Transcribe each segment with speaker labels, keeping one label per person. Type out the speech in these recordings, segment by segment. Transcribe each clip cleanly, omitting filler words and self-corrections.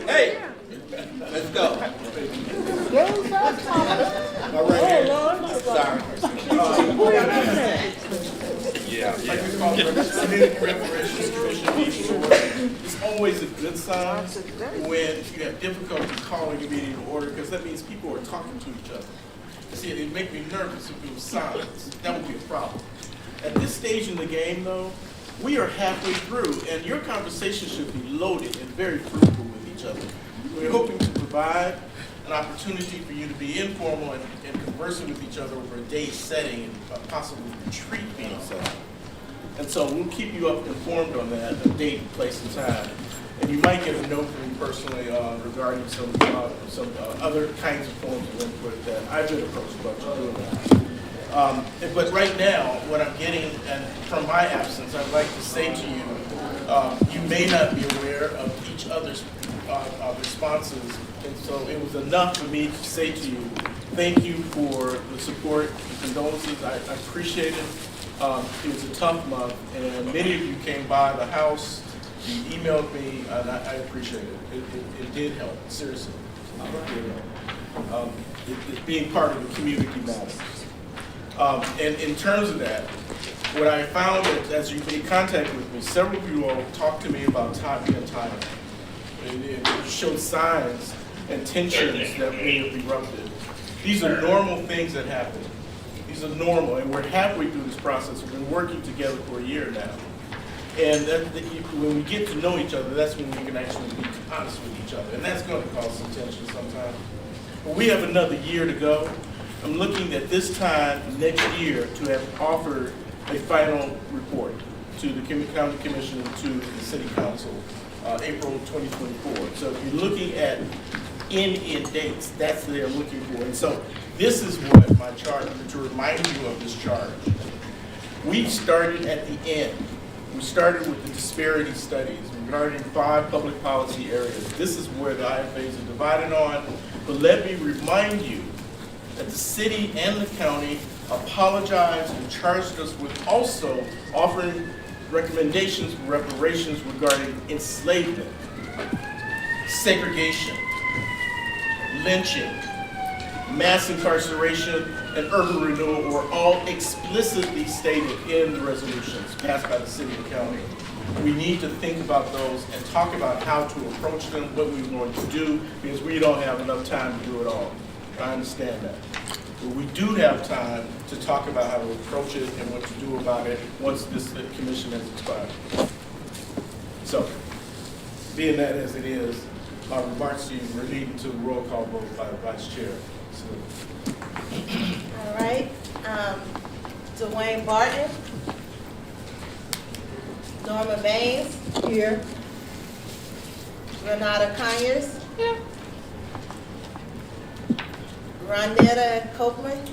Speaker 1: Hey, let's go. All right. Sorry. Like we call it, Community Reparations Commission meeting to order. It's always a good sign when you have difficulty calling a meeting to order, because that means people are talking to each other. See, it'd make me nervous if it was silence. That would be a problem. At this stage in the game, though, we are halfway through, and your conversation should be loaded and very fruitful with each other. We're hoping to provide an opportunity for you to be informal and conversing with each other over a day's setting and a possible retreat being set up. And so we'll keep you up informed on that, the date, place, and time. And you might get a note from me personally regarding some other kinds of forms of input that I've been approached about doing that. But right now, what I'm getting, and from my absence, I'd like to say to you, you may not be aware of each other's responses, and so it was enough for me to say to you, thank you for the support, the condolences. I appreciate it. It was a tough month, and many of you came by the house, you emailed me, and I appreciate it. It did help, seriously. It did help. Being part of the community matters. And in terms of that, what I found is, as you made contact with me, several of you all talked to me about being tired. It showed signs and tensions that may have erupted. These are normal things that happen. These are normal, and we're halfway through this process. We've been working together for a year now. And when we get to know each other, that's when we can actually be honest with each other. And that's going to cause some tension sometimes. But we have another year to go. I'm looking at this time next year to have offered a final report to the County Commission and to the City Council, April 2024. So if you're looking at end dates, that's what they're looking for. And so this is what my chart, to remind you of this charge. We started at the end. We started with the disparity studies regarding 5 public policy areas. This is where the IFAs are divided on. But let me remind you that the city and the county apologized and charged us with also offering recommendations for reparations regarding enslavement, segregation, lynching, mass incarceration, and urban renewal were all explicitly stated in the resolutions passed by the city and county. We need to think about those and talk about how to approach them, what we're going to do, because we don't have enough time to do it all. I understand that. But we do have time to talk about how to approach it and what to do about it once this commission has expired. So, being that as it is, my remarks to you are leading to a roll call vote by the vice chair. So.
Speaker 2: All right. Dwayne Barton. Norma Baines. Here. Renata Conyers. Here. Ronetta Copeland.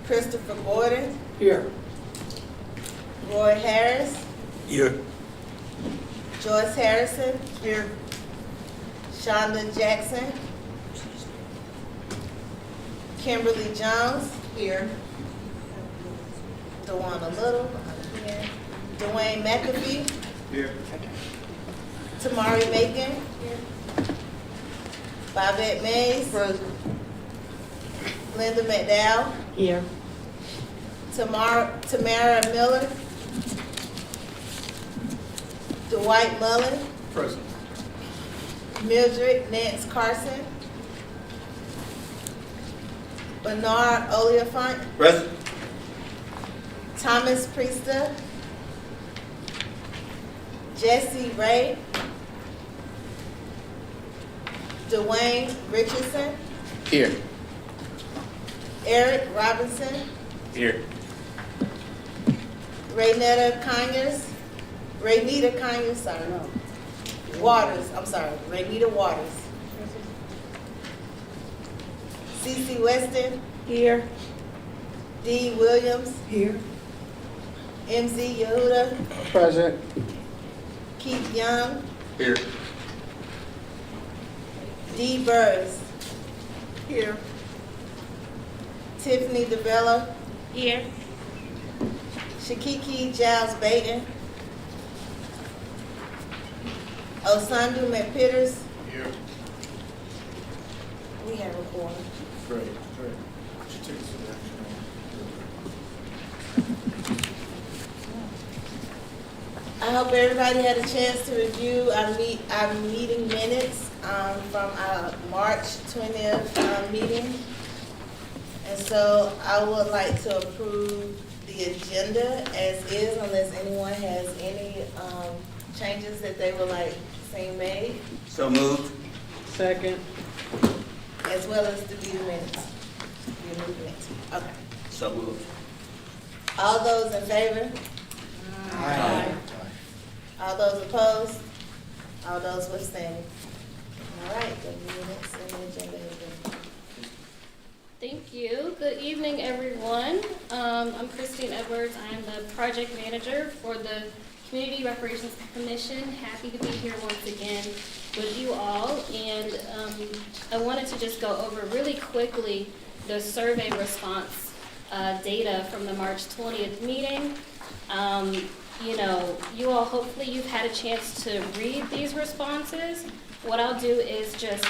Speaker 2: Christopher Gordon.
Speaker 3: Here.
Speaker 2: Roy Harris.
Speaker 1: Here.
Speaker 2: Joyce Harrison. Here. Shonda Jackson. Kimberly Jones. Here. Dewana Little. Here. Dwayne McAfee.
Speaker 1: Here.
Speaker 2: Tamari Macon. Here. Bobette Mays.
Speaker 3: Present.
Speaker 2: Linda McDowell.
Speaker 3: Here.
Speaker 2: Tamara Miller. Dwight Mullen.
Speaker 1: Present.
Speaker 2: Mildred Nance Carson. Bernard Oliphant.
Speaker 1: Present.
Speaker 2: Thomas Priester. Jesse Ray. Dwayne Richardson.
Speaker 1: Here.
Speaker 2: Eric Robinson.
Speaker 1: Here.
Speaker 2: Raynita Conyers, sorry. Waters, I'm sorry, Raynita Waters. CeCe Weston.
Speaker 3: Here.
Speaker 2: Dee Williams.
Speaker 3: Here.
Speaker 2: MZ Yehuda.
Speaker 3: Present.
Speaker 2: Keith Young.
Speaker 1: Here.
Speaker 2: Dee Burris. Here. Tiffany DeBella. Here. Shakiki Giles Baton. Osandu McPetters.
Speaker 1: Here.
Speaker 2: We have a quorum.
Speaker 1: Great, great. Should take some action
Speaker 2: I hope everybody had a chance to review our meeting minutes from our March 20th meeting. And so I would like to approve the agenda as is unless anyone has any changes that they would like seen made,
Speaker 3: So moved.
Speaker 4: Second.
Speaker 2: as well as to be the minutes. Okay.
Speaker 3: So moved.
Speaker 2: All those in favor?
Speaker 3: Aye.
Speaker 2: All those opposed? All those abstaining? All right, the minutes and the agenda have been.
Speaker 5: Thank you. Good evening, everyone. I'm Christine Edwards. I am the project manager for the Community Reparations Commission. Happy to be here once again with you all. And I wanted to just go over really quickly the survey response data from the March 20th meeting. You all, hopefully you've had a chance to read these responses. What I'll do is just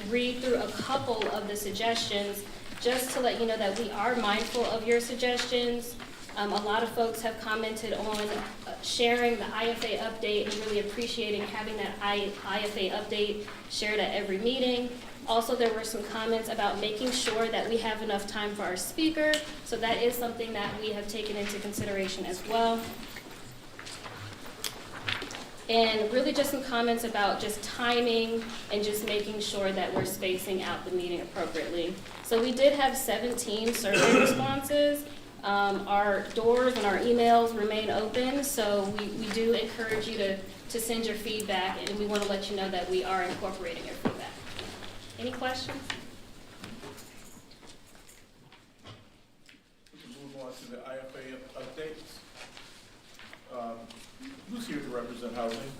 Speaker 5: read through a couple of the suggestions just to let you know that we are mindful of your suggestions. A lot of folks have commented on sharing the IFA update and really appreciating having that IFA update shared at every meeting. Also, there were some comments about making sure that we have enough time for our speaker, so that is something that we have taken into consideration as well. And really just some comments about just timing and just making sure that we're spacing out the meeting appropriately. So we did have 17 survey responses. Our doors and our emails remain open, so we do encourage you to send your feedback, and we want to let you know that we are incorporating your feedback. Any questions?
Speaker 1: We can move on to the IFA updates. Who's here to represent housing?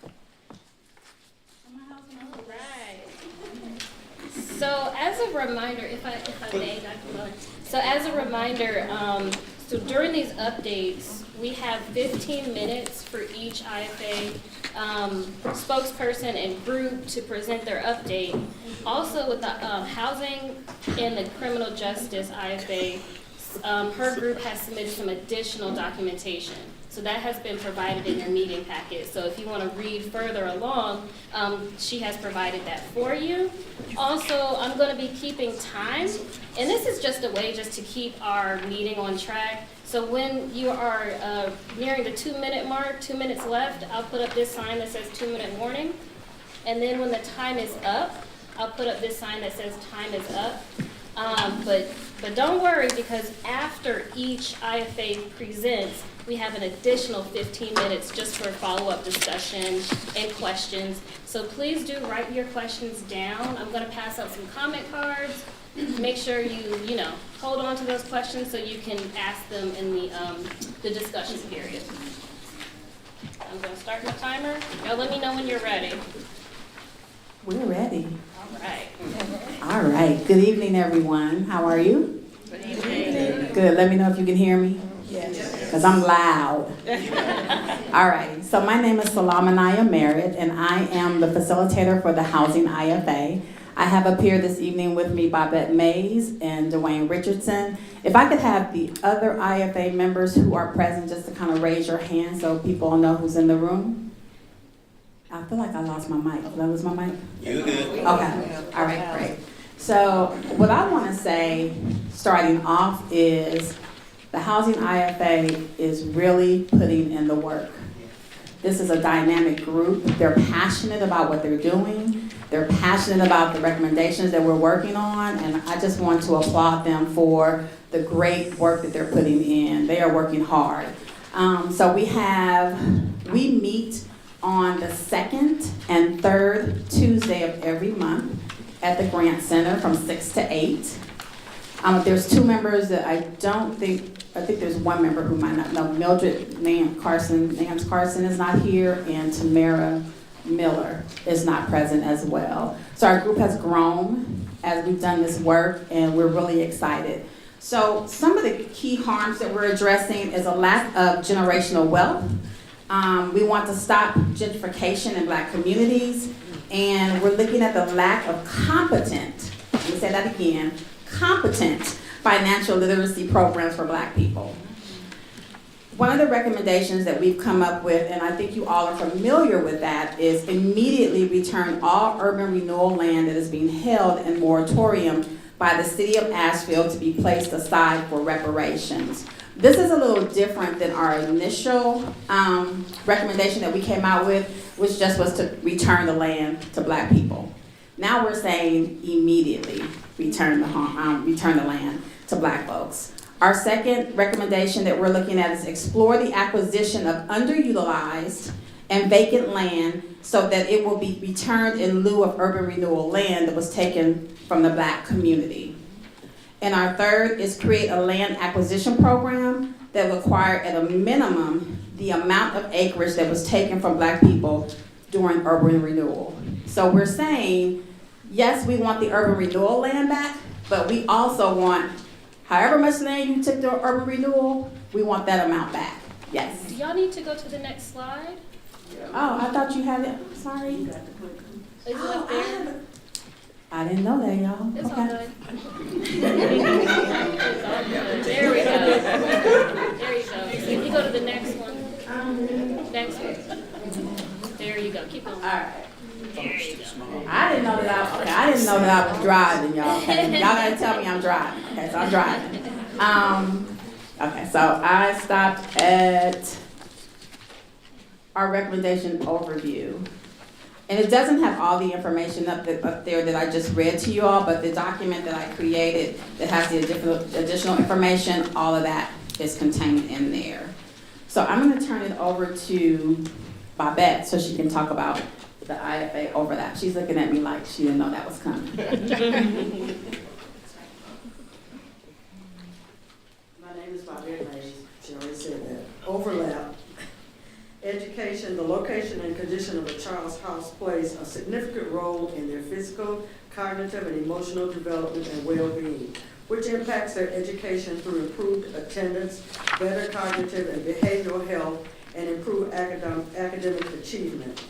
Speaker 5: All right. So as a reminder, if I may, Dr. Miller. So as a reminder, so during these updates, we have 15 minutes for each IFA spokesperson and group to present their update. Also with the Housing and the Criminal Justice IFA, her group has submitted some additional documentation. So that has been provided in your meeting packet. So if you want to read further along, she has provided that for you. Also, I'm going to be keeping time, and this is just a way just to keep our meeting on track. So when you are nearing the 2-minute mark, 2 minutes left, I'll put up this sign that says 2-minute warning. And then when the time is up, I'll put up this sign that says time is up. But don't worry, because after each IFA presents, we have an additional 15 minutes just for follow-up discussion and questions. So please do write your questions down. I'm going to pass out some comment cards. Make sure you hold on to those questions so you can ask them in the discussion period. I'm going to start my timer. Y'all let me know when you're ready.
Speaker 6: We're ready.
Speaker 5: All right.
Speaker 6: All right. Good evening, everyone. How are you?
Speaker 5: Good evening.
Speaker 6: Good. Let me know if you can hear me.
Speaker 2: Yes.
Speaker 6: Because I'm loud. All right. So my name is Salamanaya Merritt, and I am the facilitator for the Housing IFA. I have up here this evening with me Babette Mays and Dwayne Richardson. If I could have the other IFA members who are present just to kind of raise your hand so people know who's in the room. I feel like I lost my mic. Did I lose my mic?
Speaker 3: You good?
Speaker 6: Okay. All right, great. So what I want to say, starting off, is the Housing IFA is really putting in the work. This is a dynamic group. They're passionate about what they're doing. They're passionate about the recommendations that we're working on, and I just want to applaud them for the great work that they're putting in. They are working hard. So we meet on the second and third Tuesday of every month at the Grant Center from 6 to 8. There's 2 members that I think there's 1 member who might not know. Mildred Nance Carson is not here, and Tamara Miller is not present as well. So our group has grown as we've done this work, and we're really excited. So some of the key harms that we're addressing is a lack of generational wealth. We want to stop gentrification in Black communities, and we're looking at the lack of competent, let me say that again, competent financial literacy programs for Black people. One of the recommendations that we've come up with, and I think you all are familiar with that, is immediately return all urban renewal land that is being held in moratorium by the city of Asheville to be placed aside for reparations. This is a little different than our initial recommendation that we came out with, which just was to return the land to Black people. Now we're saying immediately return the land to Black folks. Our second recommendation that we're looking at is explore the acquisition of underutilized and vacant land so that it will be returned in lieu of urban renewal land that was taken from the Black community. And our third is create a land acquisition program that will require at a minimum the amount of acreage that was taken from Black people during urban renewal. So we're saying, yes, we want the urban renewal land back, but we also want however much land you took to urban renewal, we want that amount back. Yes.
Speaker 5: Do y'all need to go to the next slide?
Speaker 6: Oh, I thought you had it. Sorry.
Speaker 5: Is it up there?
Speaker 6: I didn't know that, y'all.
Speaker 5: It's all
Speaker 6: Okay.
Speaker 5: good. It's all good. There we go. There you go. So if you go to the next one. Next one. There you go. Keep going.
Speaker 6: All right.
Speaker 5: There you go.
Speaker 6: I didn't know that I was driving, y'all. Okay? Y'all gotta tell me I'm driving. Okay, so I'm driving. Okay, so I stopped at our recommendation overview. And it doesn't have all the information up there that I just read to you all, but the document that I created that has the additional information, all of that is contained in there. So I'm gonna turn it over to Babette so she can talk about the IFA overlap. She's looking at me like she didn't know that was coming.
Speaker 4: My name is Babette Mays. She already said that. Overlap. Education, the location and condition of a child's house plays a significant role in their physical, cognitive, and emotional development and well-being, which impacts their education through improved attendance, better cognitive and behavioral health, and improved academic achievement.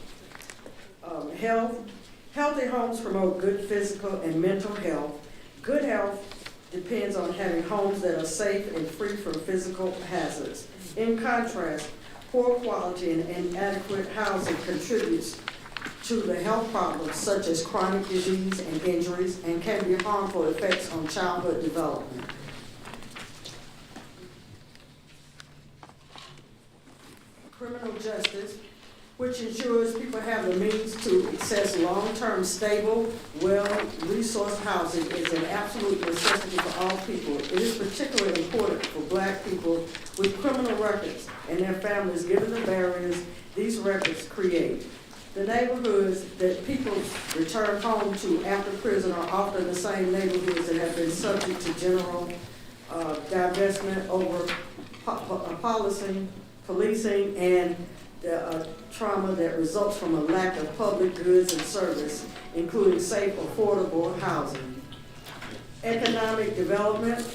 Speaker 4: Healthy homes promote good physical and mental health. Good health depends on having homes that are safe and free from physical hazards. In contrast, poor quality and inadequate housing contributes to the health problems such as chronic disease and injuries and can be harmful effects on childhood development. Criminal justice, which ensures people have the means to access long-term, stable, well-resourced housing, is an absolute necessity for all people. It is particularly important for Black people with criminal records and their families, given the barriers these records create. The neighborhoods that people return home to after prison are often the same neighborhoods that have been subject to general divestment over policing, and the trauma that results from a lack of public goods and service, including safe, affordable housing. Economic development.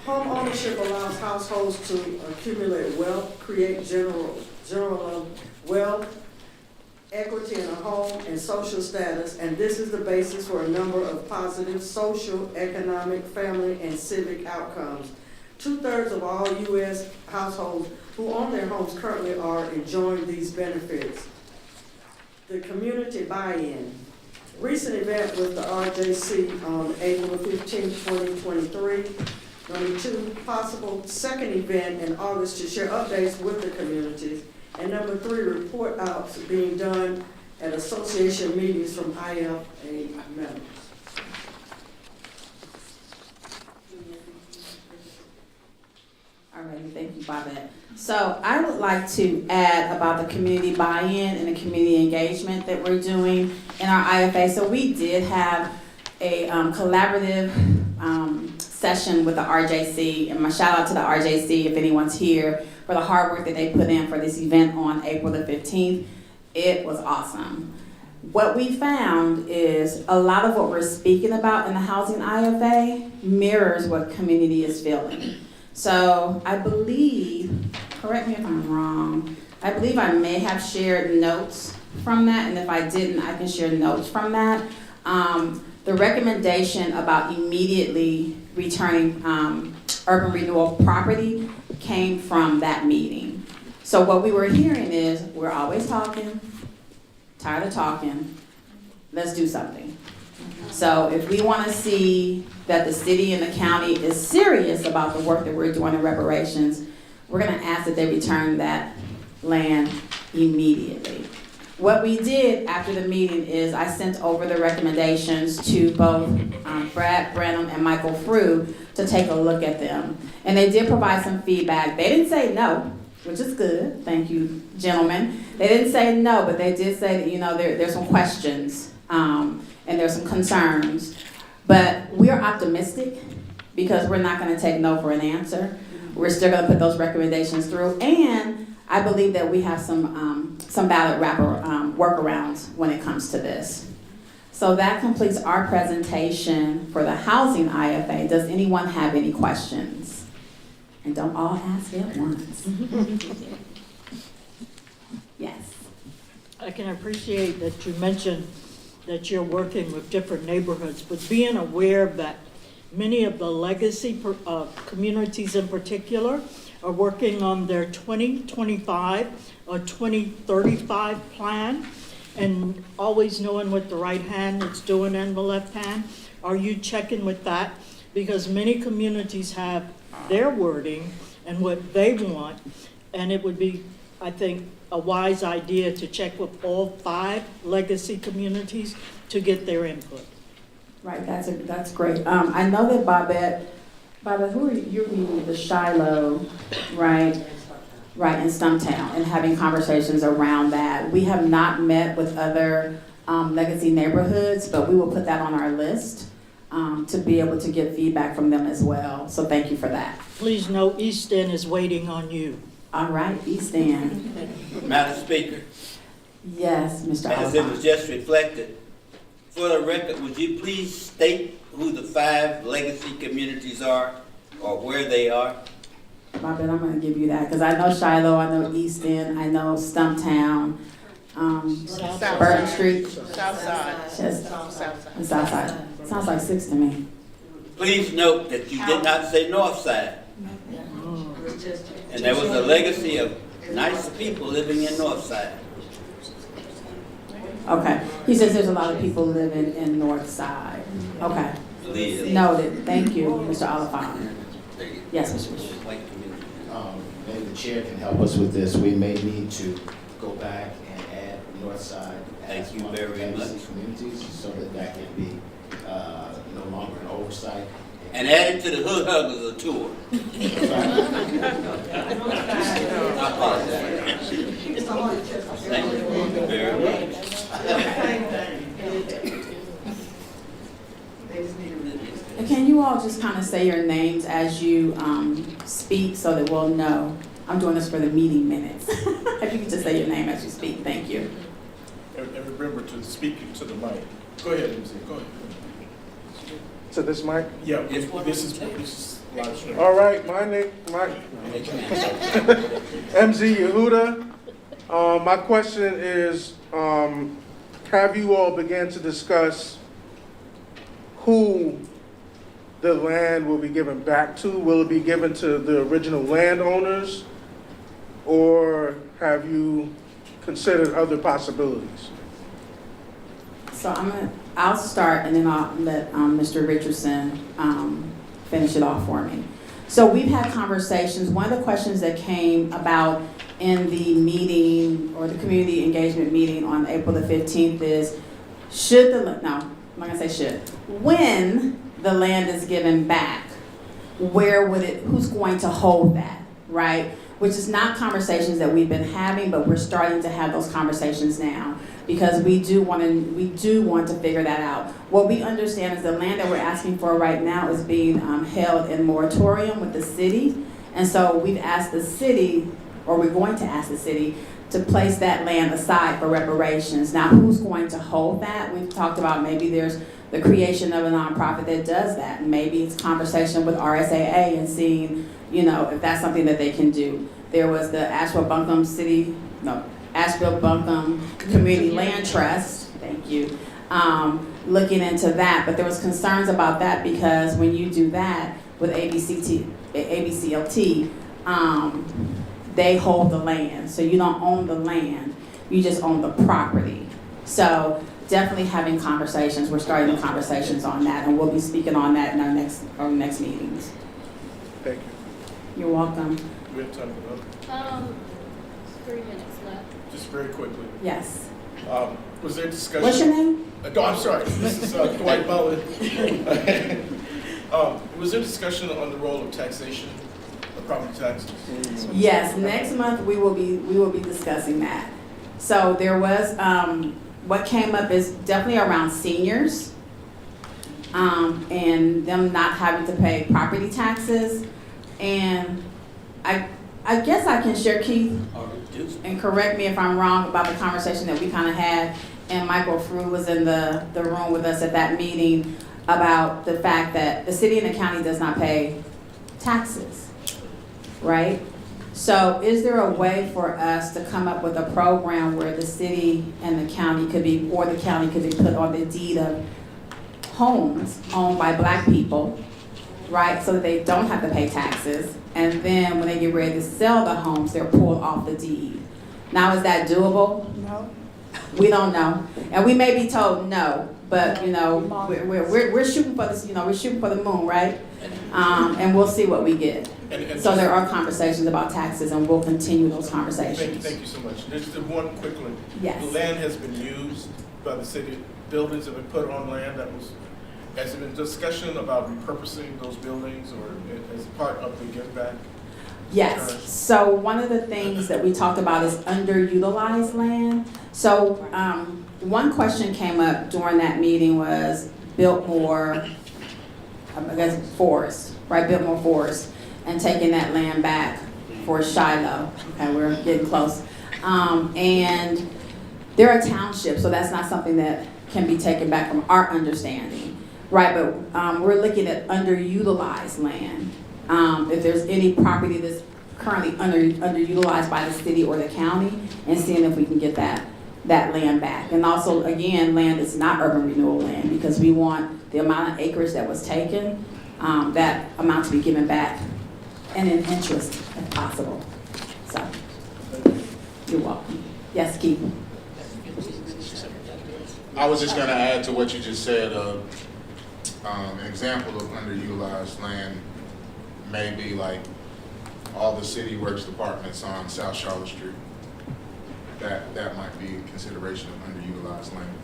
Speaker 4: Home ownership allows households to accumulate wealth, create general wealth, equity in a home, and social status, and this is the basis for a number of positive social, economic, family, and civic outcomes. 2/3 of all U.S. households who own their homes currently are enjoying these benefits. The community buy-in. Recent event with the RJC on April 15, 2023. Number 2, possible second event in August to share updates with the communities. And number 3, report outs being done at association meetings from IFA members.
Speaker 6: All right, thank you, Babette. So I would like to add about the community buy-in and the community engagement that we're doing in our IFA. So we did have a collaborative session with the RJC, and my shout out to the RJC if anyone's here, for the hard work that they put in for this event on April the 15th. It was awesome. What we found is a lot of what we're speaking about in the Housing IFA mirrors what community is feeling. So I believe correct me if I'm wrong, I believe I may have shared notes from that, and if I didn't, I can share notes from that. The recommendation about immediately returning urban renewal property came from that meeting. So what we were hearing is, we're always talking, tired of talking, let's do something. So if we want to see that the city and the county is serious about the work that we're doing in reparations, we're going to ask that they return that land immediately. What we did after the meeting is I sent over the recommendations to both Brad Brenham and Michael Frew to take a look at them. And they did provide some feedback. They didn't say no, which is good. Thank you, gentlemen. They didn't say no, but they did say that, you know, there's some questions and there's some concerns. But we're optimistic because we're not going to take no for an answer. We're still going to put those recommendations through. And I believe that we have some valid workarounds when it comes to this. So that completes our presentation for the housing IFA. Does anyone have any questions? And don't all ask at once. Yes.
Speaker 7: I can appreciate that you mentioned that you're working with different neighborhoods, but being aware that many of the legacy communities in particular are working on their 2025 or 2035 plan, and always knowing what the right hand is doing and the left hand. Are you checking with that? Because many communities have their wording and what they want, and it would be, I think, a wise idea to check with all 5 legacy communities to get their input.
Speaker 6: Right, that's great. I know that Bobette, who are you? You're meeting with the Shiloh, right? Right, in Stumptown, and having conversations around that. We have not met with other legacy neighborhoods, but we will put that on our list to be able to get feedback from them as well. So thank you for that.
Speaker 7: Please know East End is waiting on you.
Speaker 6: All right, East End.
Speaker 3: Madam Speaker,
Speaker 6: Yes, Mr.
Speaker 3: as it was
Speaker 6: Oliphant.
Speaker 3: just reflected, for the record, would you please state who the 5 legacy communities are or where they are?
Speaker 6: Bobette, I'm gonna give you that, because I know Shiloh, I know East End, I know Stumptown, Burton Street.
Speaker 2: South side.
Speaker 6: Just-
Speaker 2: South side.
Speaker 6: and Southside. Sounds like 6 to me.
Speaker 3: Please note that you did not say North Side. And there was a legacy of nice people living in North Side.
Speaker 6: Okay, he says there's a lot of people living in North Side. Okay,
Speaker 3: Please.
Speaker 6: noted, thank you, Mr. Oliphant. Yes, Mr. Bishop.
Speaker 8: Maybe the chair can help us with this. We may need to go back and add North Side as
Speaker 3: Thank you
Speaker 8: one of the
Speaker 3: very
Speaker 8: legacy
Speaker 3: much.
Speaker 8: communities so that that can be no longer an oversight.
Speaker 3: And add it to the Hood Huggers tour. I apologize. Thank you very much.
Speaker 6: And can you all just kind of say your names as you speak so that we'll know? I'm doing this for the meeting minutes. If you could just say your name as you speak, thank you.
Speaker 1: And remember to speak to the mic. Go ahead, MC, go ahead.
Speaker 9: To this mic?
Speaker 1: Yeah, this is live stream.
Speaker 9: All right, my MZ Yehuda. My question is, have you all began to discuss who the land will be given back to? Will it be given to the original landowners? Or have you considered other possibilities?
Speaker 6: So I'll start and then I'll let Mr. Richardson finish it off for me. So we've had conversations. One of the questions that came about in the meeting or the community engagement meeting on April the 15th is, I'm not gonna say should, when the land is given back, who's going to hold that, right? Which is not conversations that we've been having, but we're starting to have those conversations now because we do want to figure that out. What we understand is the land that we're asking for right now is being held in moratorium with the city. And so we've asked the city, or we're going to ask the city, to place that land aside for reparations. Now, who's going to hold that? We've talked about maybe there's the creation of a nonprofit that does that. Maybe it's conversation with RSAA and seeing, if that's something that they can do. There was the Asheville Buncombe Community Land Trust, thank you, looking into that. But there was concerns about that because when you do that with ABCLT, they hold the land. So you don't own the land, you just own the property. So definitely having conversations, we're starting the conversations on that, and we'll be speaking on that in our next meetings.
Speaker 1: Thank you.
Speaker 6: You're welcome.
Speaker 1: Do we have time for that?
Speaker 5: 3 minutes left.
Speaker 1: Just very quickly.
Speaker 6: Yes.
Speaker 1: Was there discussion?
Speaker 6: What's your name?
Speaker 1: No, I'm sorry. This is Dwight Mullen. Was there discussion on the role of taxation, of property taxes?
Speaker 6: Yes, next month we will be discussing that. So there was, what came up is definitely around seniors, and them not having to pay property taxes. And I guess I can share, Keith, and correct me if I'm wrong about the conversation that we kind of had, and Michael Frew was in the room with us at that meeting about the fact that the city and the county does not pay taxes, right? So is there a way for us to come up with a program where the city and the county could be, or the county could be put on the deed of homes owned by Black people, right? So that they don't have to pay taxes. And then when they get ready to sell the homes, they're pulled off the deed. Now, is that doable?
Speaker 4: No.
Speaker 6: We don't know. And we may be told no, but you know, we're shooting for this, you know, we're shooting for the moon, right? And we'll see what we get.
Speaker 1: And
Speaker 6: So there are conversations about taxes, and we'll continue those conversations.
Speaker 1: Thank you so much. Just one quick one.
Speaker 6: Yes.
Speaker 1: The land has been used by the city. Buildings have been put on land that was, has there been discussion about repurposing those buildings or as part of the give back?
Speaker 6: Yes, so one of the things that we talked about is underutilized land. So one question came up during that meeting was Biltmore, I guess Forest, right, Biltmore Forest, and taking that land back for Shiloh. Okay, we're getting close. And they're a township, so that's not something that can be taken back from our understanding, right? But we're looking at underutilized land. If there's any property that's currently underutilized by the city or the county, and seeing if we can get that land back. And also, again, land that's not urban renewal land, because we want the amount of acreage that was taken, that amount to be given back, and in interest if possible. So, you're welcome. Yes, Keith.
Speaker 10: I was just gonna add to what you just said, an example of underutilized land may be like all the city works departments on South Charlotte Street. That might be a consideration of underutilized land.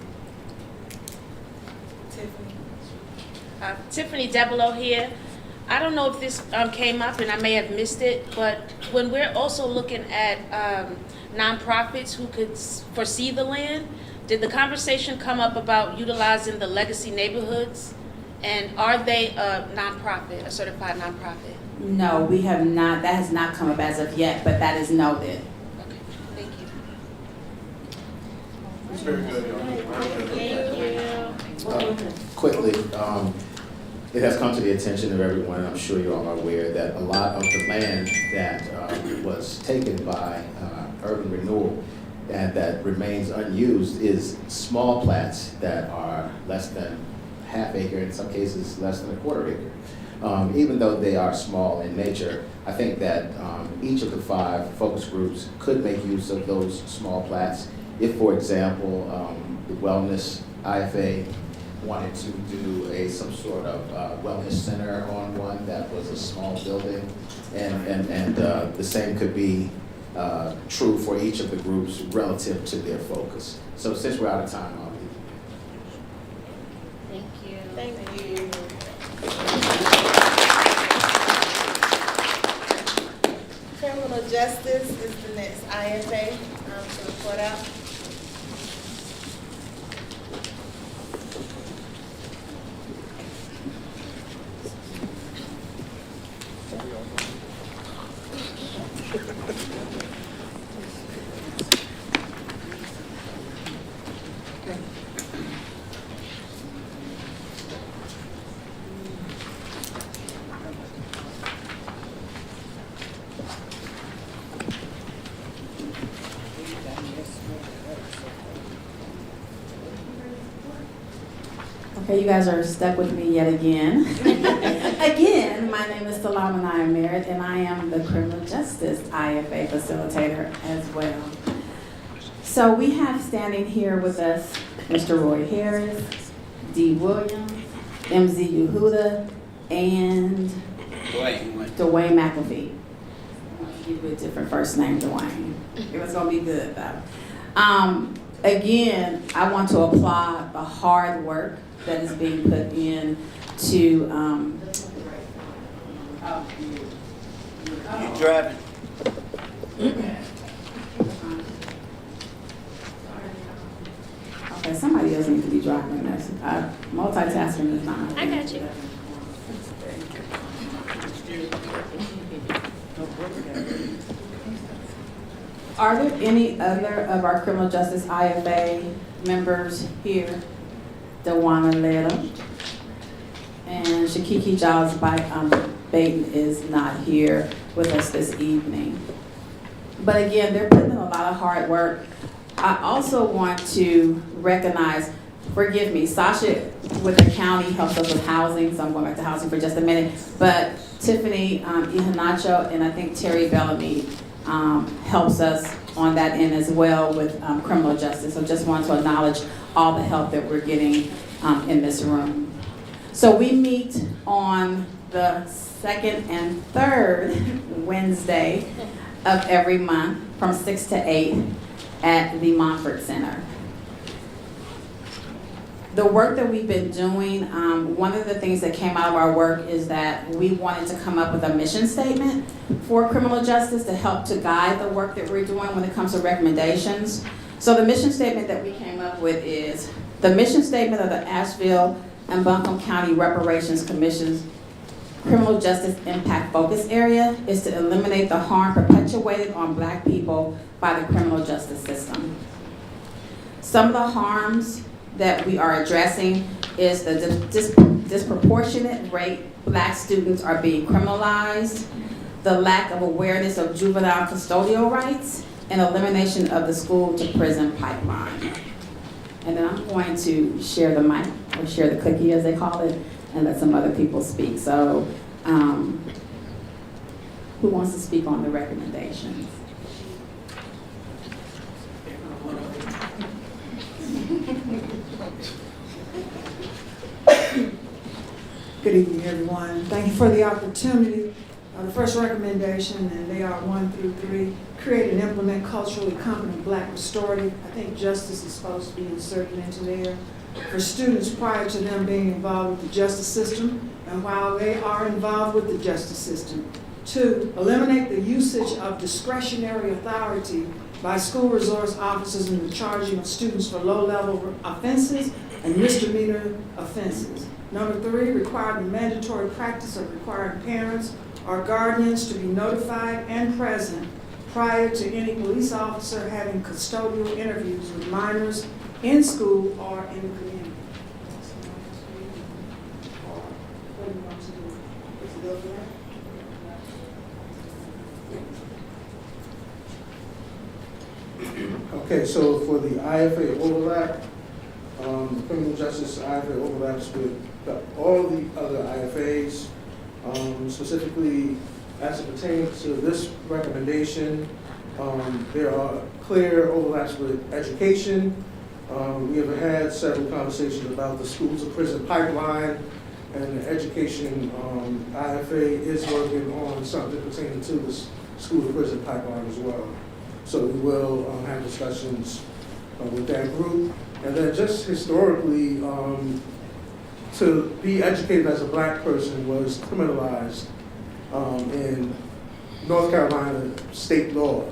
Speaker 11: Tiffany Debelow here. I don't know if this came up and I may have missed it, but when we're also looking at nonprofits who could foresee the land, did the conversation come up about utilizing the legacy neighborhoods? And are they a nonprofit, a certified nonprofit?
Speaker 6: No, we have not. That has not come up as of yet, but that is noted.
Speaker 11: Okay, thank you.
Speaker 1: It's very good.
Speaker 8: Quickly, it has come to the attention of everyone, I'm sure you all are aware, that a lot of the land that was taken by urban renewal and that remains unused is small plats that are less than half acre, in some cases less than a quarter acre. Even though they are small in nature, I think that each of the 5 focus groups could make use of those small plats. If, for example, the Wellness IFA wanted to do some sort of wellness center on one that was a small building, and the same could be true for each of the groups relative to their focus. So since we're out of time, I'll leave it.
Speaker 5: Thank you.
Speaker 2: Thank you. Criminal justice is the next IFA to report out.
Speaker 6: Okay, you guys are stuck with me yet again. Again, my name is Salama Naya Merritt, and I am the Criminal Justice IFA Facilitator as well. So we have standing here with us Mr. Roy Harris, D. Williams, MZ Yehuda, and Dwayne McAfee. I'm gonna give you a different first name, Dwayne. It was gonna be good though. Again, I want to applaud the hard work that is being put in to,
Speaker 3: You driving?
Speaker 6: okay, somebody else needs to be driving this. Multitasking is not.
Speaker 5: I got you.
Speaker 6: Are there any other of our criminal justice IFA members here? Dewana Leda and Shakiki Giles Baton is not here with us this evening. But again, they're putting in a lot of hard work. I also want to recognize, forgive me, Sasha with the county helps us with housing, so I'm going back to housing for just a minute. But Tiffany Ihanacho and I think Terry Bellamy helps us on that end as well with criminal justice. So just want to acknowledge all the help that we're getting in this room. So we meet on the second and third Wednesday of every month from 6 to 8 at the Montfort Center. The work that we've been doing, one of the things that came out of our work is that we wanted to come up with a mission statement for criminal justice to help to guide the work that we're doing when it comes to recommendations. So the mission statement that we came up with is, the mission statement of the Asheville and Buncombe County Reparations Commission's Criminal Justice Impact Focus Area is to eliminate the harm perpetuated on Black people by the criminal justice system. Some of the harms that we are addressing is the disproportionate rate Black students are being criminalized, the lack of awareness of juvenile custodial rights, and elimination of the school to prison pipeline. And then I'm going to share the mic, or share the cookie as they call it, and let some other people speak. So, who wants to speak on the recommendations?
Speaker 12: Good evening, everyone. Thank you for the opportunity. The first recommendation, and they are 1 through 3, create and implement culturally competent Black restorative. I think justice is supposed to be inserted into there for students prior to them being involved with the justice system and while they are involved with the justice system. 2, eliminate the usage of discretionary authority by school resource officers in the charging of students for low-level offenses and misdemeanor offenses. Number 3, require the mandatory practice of requiring parents or guardians to be notified and present prior to any police officer having custodial interviews with minors in school or in the community. What do you want to do? Is it over there?
Speaker 9: Okay, so for the IFA overlap, criminal justice IFA overlaps with all the other IFAs, specifically as it pertains to this recommendation. There are clear overlaps with education. We have had several conversations about the school to prison pipeline, and the education IFA is working on something pertaining to the school to prison pipeline as well. So we will have discussions with that group. And then just historically, to be educated as a Black person was criminalized in North Carolina state law.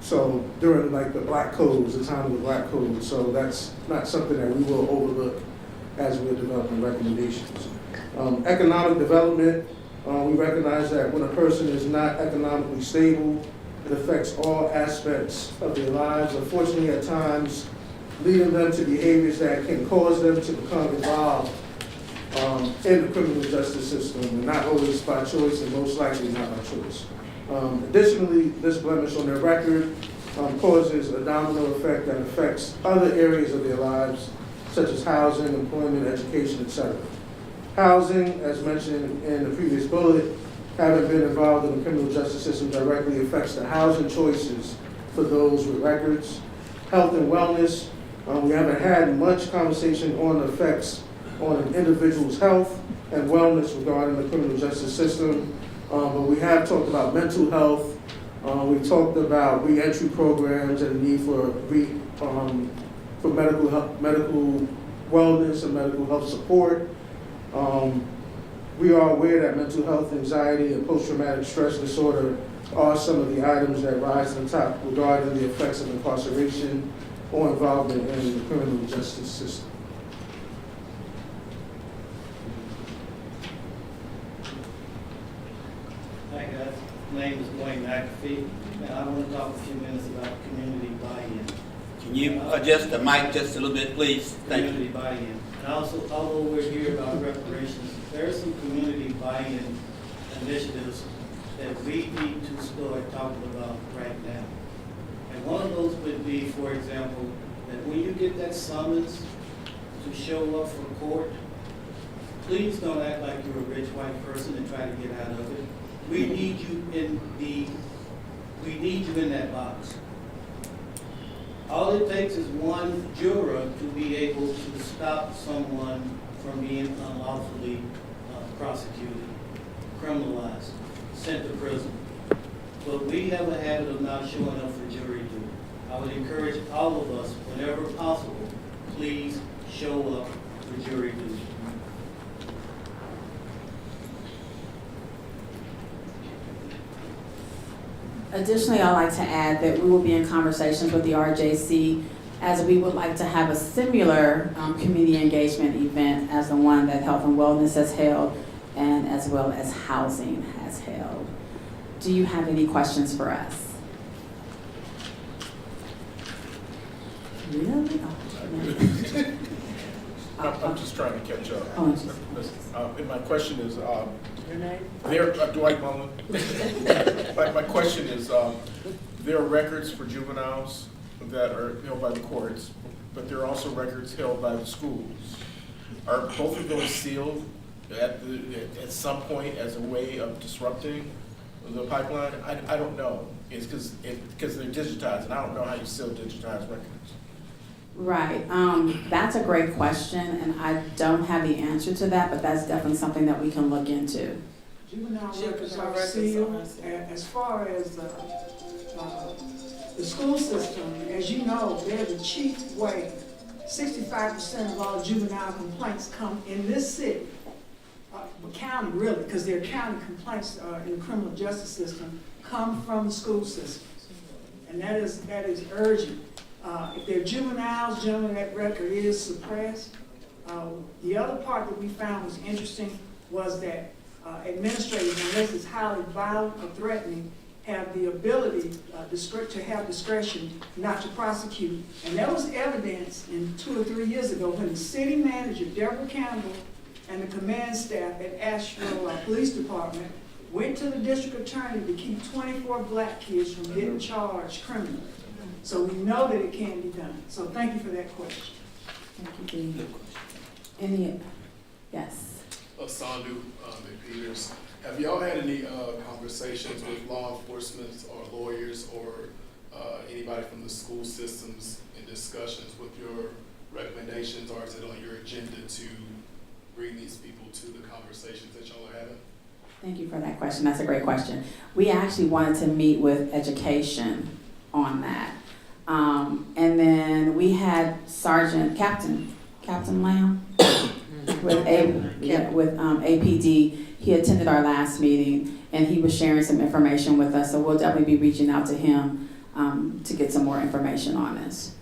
Speaker 9: So during like the Black codes, the time of the Black codes, so that's not something that we will overlook as we're developing recommendations. Economic development, we recognize that when a person is not economically stable, it affects all aspects of their lives. Unfortunately, at times, leading them to behaviors that can cause them to become involved in the criminal justice system, and not always by choice, and most likely not by choice. Additionally, this blemish on their record causes a domino effect that affects other areas of their lives, such as housing, employment, education, etc. Housing, as mentioned in the previous bullet, having been involved in the criminal justice system directly affects the housing choices for those with records. Health and wellness, we haven't had much conversation on the effects on an individual's health and wellness regarding the criminal justice system, but we have talked about mental health. We've talked about reentry programs and the need for medical wellness and medical health support. We are aware that mental health, anxiety, and post-traumatic stress disorder are some of the items that rise to the top regarding the effects of incarceration or involvement in the criminal justice system.
Speaker 13: Hi guys, my name is Wayne McAfee, and I want to talk a few minutes about community buy-in.
Speaker 3: Can you adjust the mic just a little bit, please? Thank you.
Speaker 13: Community buy-in. And also, although we're here about reparations, there are some community buy-in initiatives that we need to start talking about right now. And one of those would be, for example, that when you get that summons to show up for court, please don't act like you're a rich white person and try to get out of it. We need you in that box. All it takes is one juror to be able to stop someone from being unlawfully prosecuted, criminalized, sent to prison. But we have a habit of not showing up for jury duty. I would encourage all of us, whenever possible, please show up for jury duty.
Speaker 6: Additionally, I'd like to add that we will be in conversations with the RJC as we would like to have a similar community engagement event as the one that Health and Wellness has held and as well as Housing has held. Do you have any questions for us? Really?
Speaker 1: I'm just trying to catch up.
Speaker 6: Oh,
Speaker 1: And my question is,
Speaker 2: Your name?
Speaker 1: Dwight Mullen. My question is, there are records for juveniles that are held by the courts, but there are also records held by the schools. Are both of those sealed at some point as a way of disrupting the pipeline? I don't know. It's because they're digitized, and I don't know how you seal digitized records.
Speaker 6: right. That's a great question, and I don't have the answer to that, but that's definitely something that we can look into.
Speaker 12: Juvenile records are sealed. As far as the school system, as you know, they're the chief way. 65% of all juvenile complaints come in this city, county really, because they're county complaints in the criminal justice system, come from the school system. And that is urgent. If they're juveniles, generally that record is suppressed. The other part that we found was interesting was that administrators, unless it's highly violent or threatening, have the ability to have discretion not to prosecute. And that was evidence in 2 or 3 years ago when the city manager, Deborah Campbell, and the command staff at Asheville Police Department went to the district attorney to keep 24 black kids from getting charged criminally. So we know that it can be done. So thank you for that question.
Speaker 6: Thank you, Dean. Any, yes.
Speaker 14: Sandu Peters. Have y'all had any conversations with law enforcement or lawyers or anybody from the school systems in discussions with your recommendations, or is it on your agenda to bring these people to the conversations that y'all are having?
Speaker 6: Thank you for that question. That's a great question. We actually wanted to meet with education on that. And then we had Captain Lamb with APD. He attended our last meeting and he was sharing some information with us. So we'll definitely be reaching out to him to get some more information on this.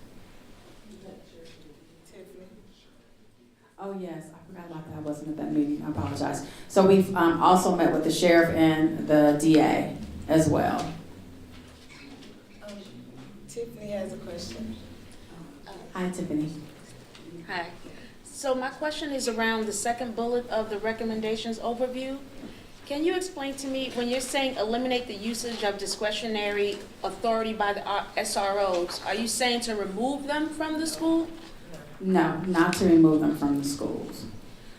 Speaker 6: Oh yes, I forgot about that. I wasn't at that meeting. I apologize. So we've also met with the sheriff and the DA as well.
Speaker 2: Tiffany has a question.
Speaker 6: Hi, Tiffany.
Speaker 11: Hi. So my question is around the second bullet of the recommendations overview. Can you explain to me, when you're saying eliminate the usage of discretionary authority by the SROs, are you saying to remove them from the school?
Speaker 6: No, not to remove them from the schools.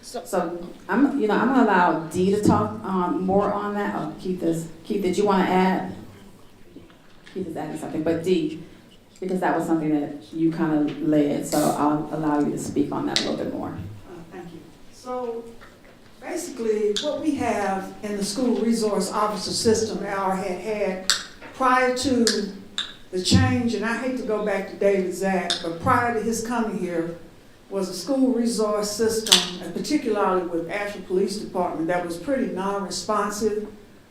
Speaker 11: So,
Speaker 6: I'm gonna allow Dee to talk more on that. Oh, Keith, did you want to add? Keith is adding something, but Dee, because that was something that you kind of led, so I'll allow you to speak on that a little bit more.
Speaker 12: Thank you. So basically, what we have in the school resource officer system, or had prior to the change, and I hate to go back to David Zack, but prior to his coming here, was a school resource system, and particularly with Asheville Police Department, that was pretty non-responsive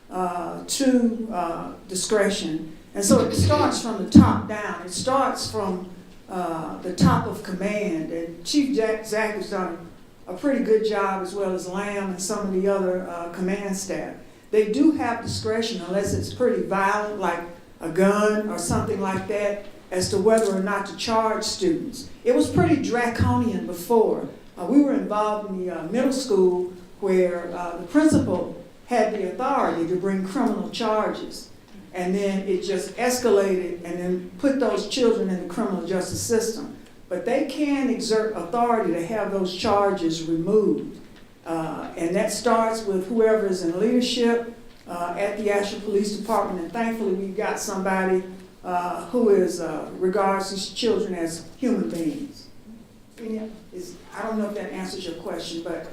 Speaker 12: to discretion. And so it starts from the top down. It starts from the top of command. And Chief Zack has done a pretty good job, as well as Lamb and some of the other command staff. They do have discretion unless it's pretty violent, like a gun or something like that, as to whether or not to charge students. It was pretty draconian before. We were involved in the middle school where the principal had the authority to bring criminal charges. And then it just escalated and then put those children in the criminal justice system. But they can exert authority to have those charges removed. And that starts with whoever is in leadership at the Asheville Police Department. And thankfully we've got somebody who regards these children as human beings. I don't know if that answers your question, but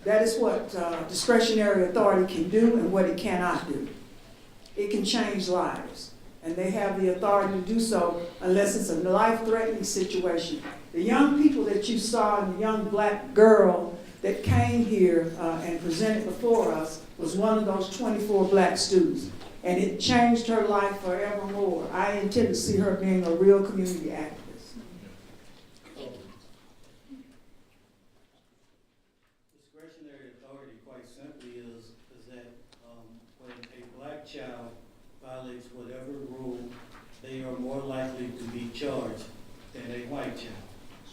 Speaker 12: that is what discretionary authority can do and what it cannot do. It can change lives, and they have the authority to do so unless it's a life-threatening situation. The young people that you saw and the young black girl that came here and presented before us was one of those 24 black students. And it changed her life forevermore. I intend to see her being a real community activist.
Speaker 13: Discretionary authority, quite simply, is that when a black child violates whatever rule, they are more likely to be charged than a white child.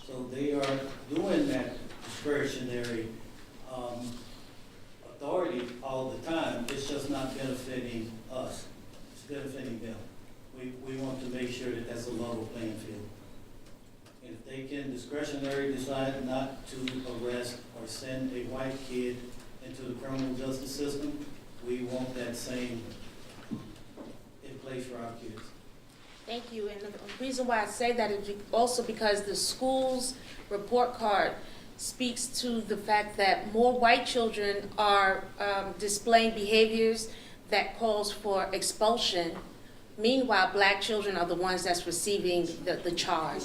Speaker 13: So they are doing that discretionary authority all the time. It's just not benefiting us. It's benefiting them. We want to make sure that that's a level playing field. And if they can discretionary decide not to arrest or send a white kid into the criminal justice system, we want that same in place for our kids.
Speaker 11: thank you. And the reason why I say that is also because the school's report card speaks to the fact that more white children are displaying behaviors that calls for expulsion. Meanwhile, black children are the ones that's receiving the charge.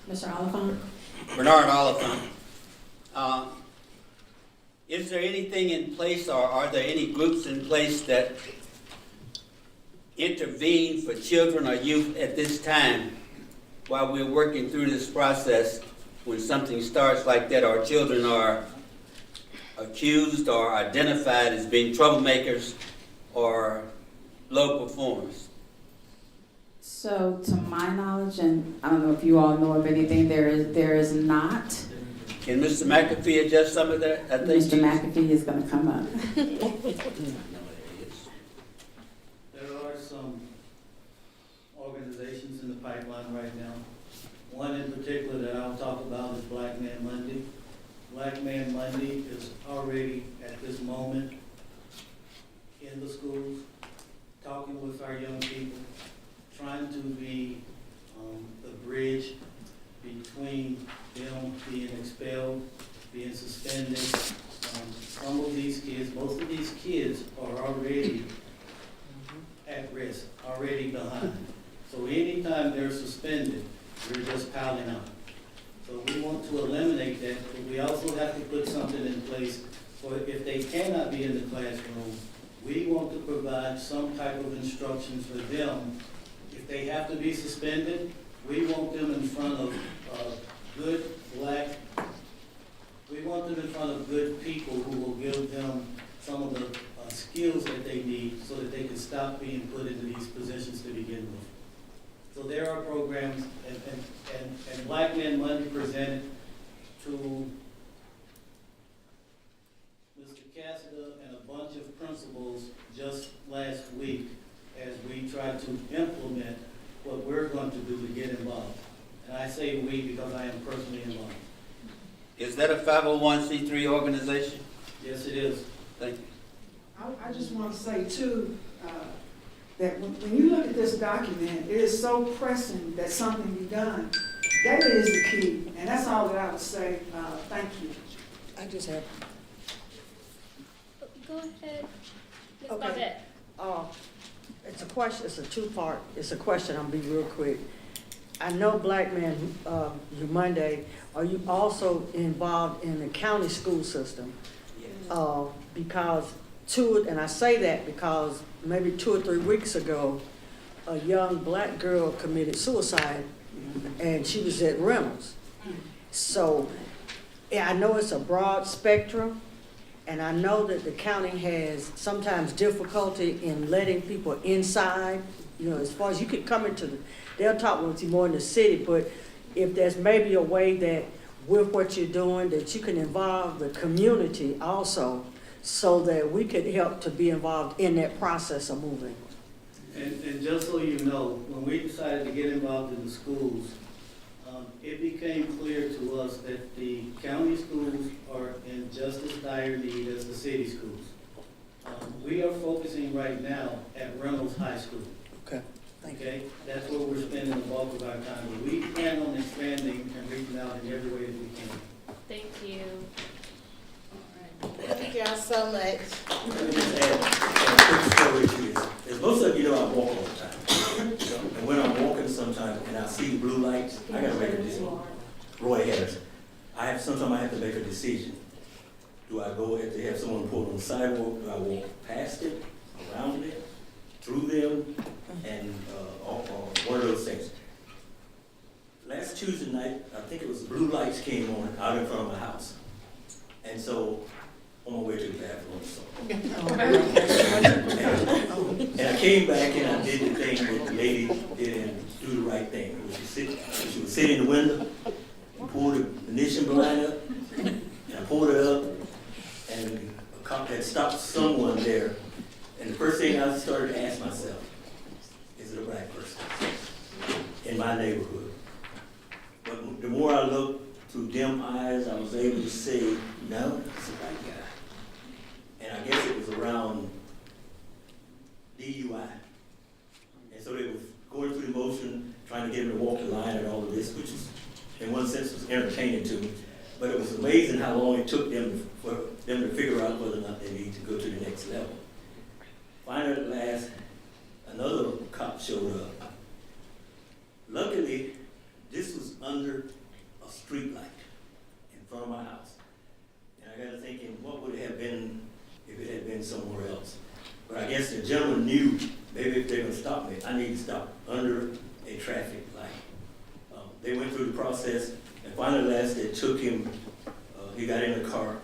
Speaker 6: Mr. Oliphant?
Speaker 3: Bernard Oliphant. Is there anything in place, or are there any groups in place that intervene for children or youth at this time while we're working through this process? When something starts like that, our children are accused or identified as being troublemakers or low performers?
Speaker 6: So to my knowledge, and I don't know if you all know of anything, there is not.
Speaker 3: Can Mr. McAfee adjust some of that? I think
Speaker 6: Mr. McAfee is going to come up.
Speaker 13: There are some organizations in the pipeline right now. One in particular that I'll talk about is Black Man Monday. Black Man Monday is already at this moment in the schools, talking with our young people, trying to be the bridge between them being expelled, being suspended. Some of these kids, most of these kids are already at risk, already behind. So anytime they're suspended, they're just piling up. So we want to eliminate that, but we also have to put something in place for if they cannot be in the classroom, we want to provide some type of instructions for them. If they have to be suspended, we want them in front of good people who will give them some of the skills that they need so that they can stop being put into these positions to begin with. So there are programs, and Black Men Monday presented to Mr. Cassida and a bunch of principals just last week as we tried to implement what we're going to do to get involved. And I say we because I am personally involved.
Speaker 3: Is that a 501c3 organization?
Speaker 13: Yes, it is.
Speaker 3: Thank you.
Speaker 12: I just want to say too, that when you look at this document, it is so pressing that something be done. That is the key, and that's all that I would say. Thank you.
Speaker 4: I just have,
Speaker 5: Go ahead. Ms.
Speaker 4: Okay.
Speaker 5: Bobette.
Speaker 4: it's a question, it's a two-part, it's a question, I'll be real quick. I know Black Man, you Monday, are you also involved in the county school system? Because and I say that because maybe 2 or 3 weeks ago, a young black girl committed suicide, and she was at Reynolds. So, yeah, I know it's a broad spectrum, and I know that the county has sometimes difficulty in letting people inside, as far as you could come into they'll talk with you more in the city, but if there's maybe a way that with what you're doing, that you can involve the community also, so that we could help to be involved in that process of moving.
Speaker 13: And just so you know, when we decided to get involved in the schools, it became clear to us that the county schools are in just as dire need as the city schools. We are focusing right now at Reynolds High School.
Speaker 4: Okay.
Speaker 13: Okay, that's where we're spending the bulk of our time. But we plan on expanding and reaching out in every way that we can.
Speaker 5: Thank you.
Speaker 2: Thank y'all so much.
Speaker 15: Let me just add a quick story to this. As most of you know, I walk all the time. And when I'm walking sometimes and I see blue lights, I gotta make a decision. Roy Harris. Sometimes I have to make a decision. Do I go if they have someone pulled on the sidewalk? Do I walk past it, around it, through them, and or one of those things? Last Tuesday night, I think it was blue lights came on out in front of my house. And so on my way to the bathroom. So. And I came back and I did the thing that the lady did and do the right thing. She would sit in the window, pull the ignition blind up, and I pulled it up, and a cop had stopped someone there. And the first thing I started to ask myself, is it a black person in my neighborhood? But the more I looked through dim eyes, I was able to say, no, it's a white guy. And I guess it was around DUI. And so they were going through the motion, trying to get him to walk the line and all of this, which is, in one sense, was entertaining to me. But it was amazing how long it took them for them to figure out whether or not they need to go to the next level. Finally, at last, another cop showed up. Luckily, this was under a street light in front of my house. And I got to thinking, what would it have been if it had been somewhere else? But I guess the gentleman knew, maybe if they're going to stop me, I need to stop under a traffic light. They went through the process, and finally last they took him, he got in the car,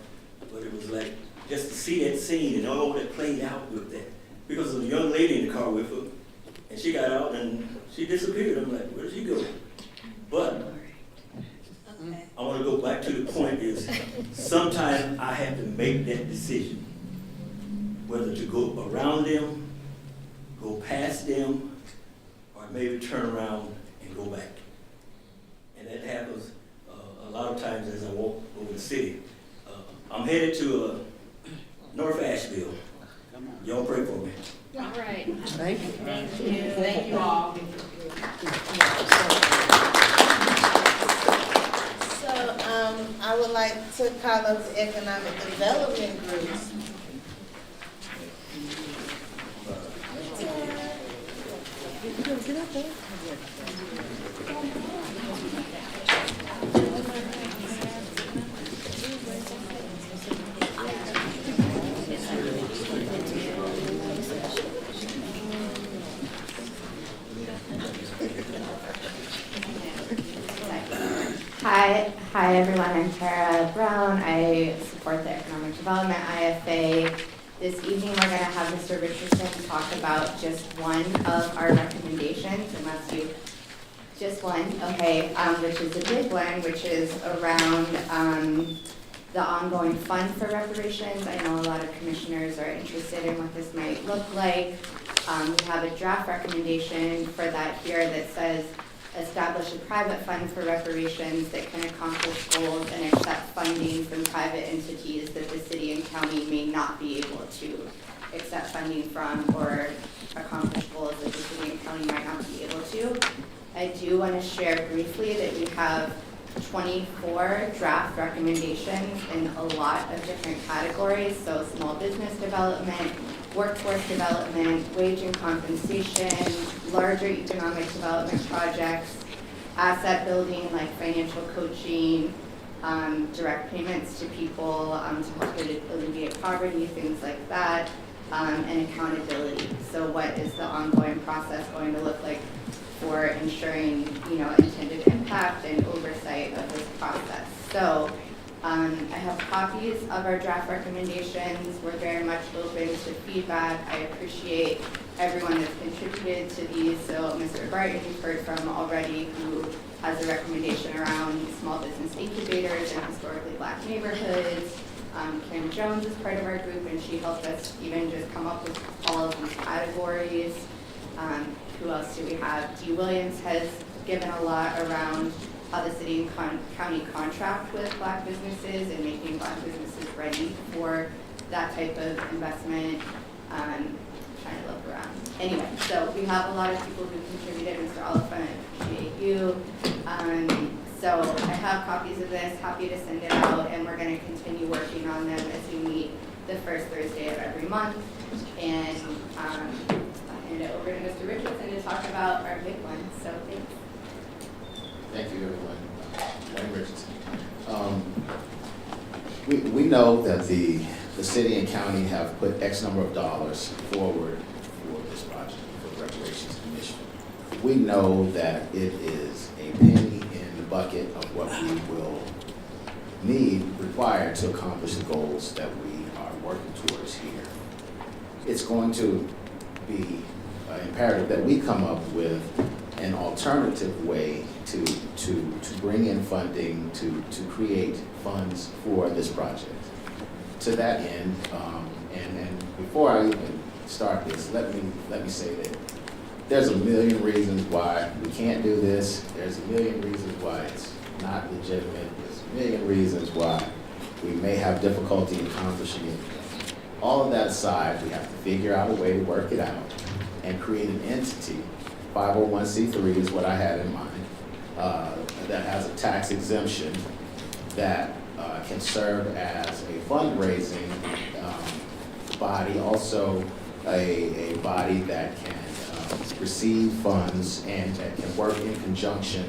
Speaker 15: but it was like, just to see that scene and all that played out with that. Because there was a young lady in the car with her, and she got out and she disappeared. I'm like, where did she go? But I want to go back to the point is, sometimes I have to make that decision, whether to go around them, go past them, or maybe turn around and go back. And that happens a lot of times as I walk over the city. I'm headed to North Asheville. Y'all pray for me.
Speaker 5: All right.
Speaker 4: Thank you.
Speaker 2: Thank you. Thank you all. So, I would like to call up the economic development groups.
Speaker 16: Hi everyone, I'm Tara Brown. I support the Economic Development IFA. This evening we're going to have Mr. Richardson talk about just one of our recommendations, unless you, just one, okay, which is a big one, which is around the ongoing fund for reparations. I know a lot of commissioners are interested in what this might look like. We have a draft recommendation for that here that says establish a private fund for reparations that can accomplish goals and accept funding from private entities that the city and county may not be able to accept funding from, or accomplish goals that the city and county might not be able to. I do want to share briefly that we have 24 draft recommendations in a lot of different categories, so small business development, workforce development, wage and compensation, larger economic development projects, asset building like financial coaching, direct payments to people to help alleviate poverty, things like that, and accountability. So what is the ongoing process going to look like for ensuring, intended impact and oversight of this process? So I have copies of our draft recommendations. We're very much open to feedback. I appreciate everyone that's contributed to these. So Mr. Barton, you've heard from already, who has a recommendation around small business incubators in historically Black neighborhoods. Kim Jones is part of our group, and she helped us even just come up with all of these categories. Who else do we have? Dee Williams has given a lot around how the city and county contract with Black businesses and making Black businesses ready for that type of investment. Trying to look around. Anyway, so we have a lot of people who contributed. Mr. Oliphant, I appreciate you. So I have copies of this, happy to send it out, and we're going to continue working on them as we meet the first Thursday of every month. And I'll hand it over to Mr. Richardson to talk about our big one. So thanks.
Speaker 8: Thank you, everyone. Wayne Richardson. We know that the city and county have put X number of dollars forward for this project, for the Reparations Commission. We know that it is a penny in the bucket of what we will require to accomplish the goals that we are working towards here. It's going to be imperative that we come up with an alternative way to bring in funding, to create funds for this project. To that end, and before I even start this, let me say that there's a million reasons why we can't do this. There's a million reasons why it's not legitimate. There's a million reasons why we may have difficulty accomplishing it. All of that aside, we have to figure out a way to work it out and create an entity. 501c3 is what I had in mind, that has a tax exemption that can serve as a fundraising body, also a body that can receive funds and that can work in conjunction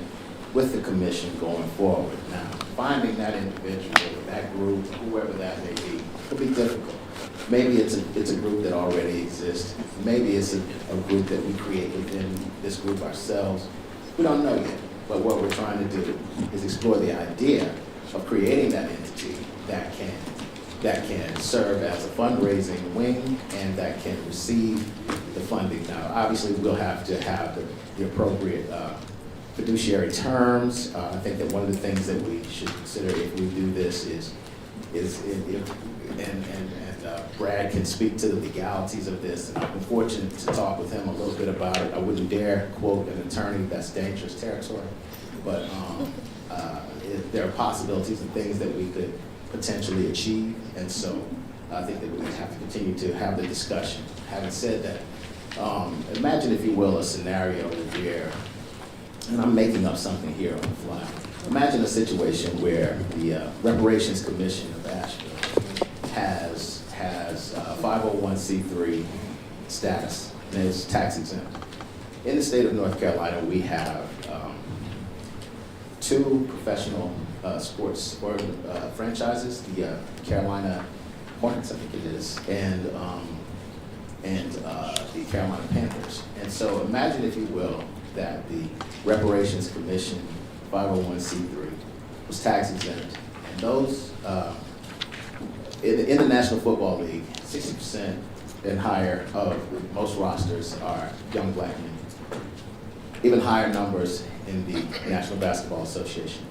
Speaker 8: with the commission going forward. Now, finding that individual, that group, whoever that may be, could be difficult. Maybe it's a group that already exists. Maybe it's a group that we create within this group ourselves. We don't know yet. But what we're trying to do is explore the idea of creating that entity that can serve as a fundraising wing and that can receive the funding. Now, obviously, we'll have to have the appropriate fiduciary terms. I think that one of the things that we should consider if we do this is Brad can speak to the legalities of this, and I've been fortunate to talk with him a little bit about it. I wouldn't dare quote an attorney, that's dangerous territory, but there are possibilities and things that we could potentially achieve, and so I think that we have to continue to have the discussion. Having said that, imagine, if you will, a scenario where, and I'm making up something here on the fly, imagine a situation where the Reparations Commission of Asheville has 501c3 status and is tax exempt. In the state of North Carolina, we have 2 professional sports franchises, the Carolina Hornets, I think it is, and the Carolina Panthers. And so imagine, if you will, that the Reparations Commission 501c3 was tax exempt, and those in the National Football League, 60% and higher of most rosters are young Black men. Even higher numbers in the National Basketball Association.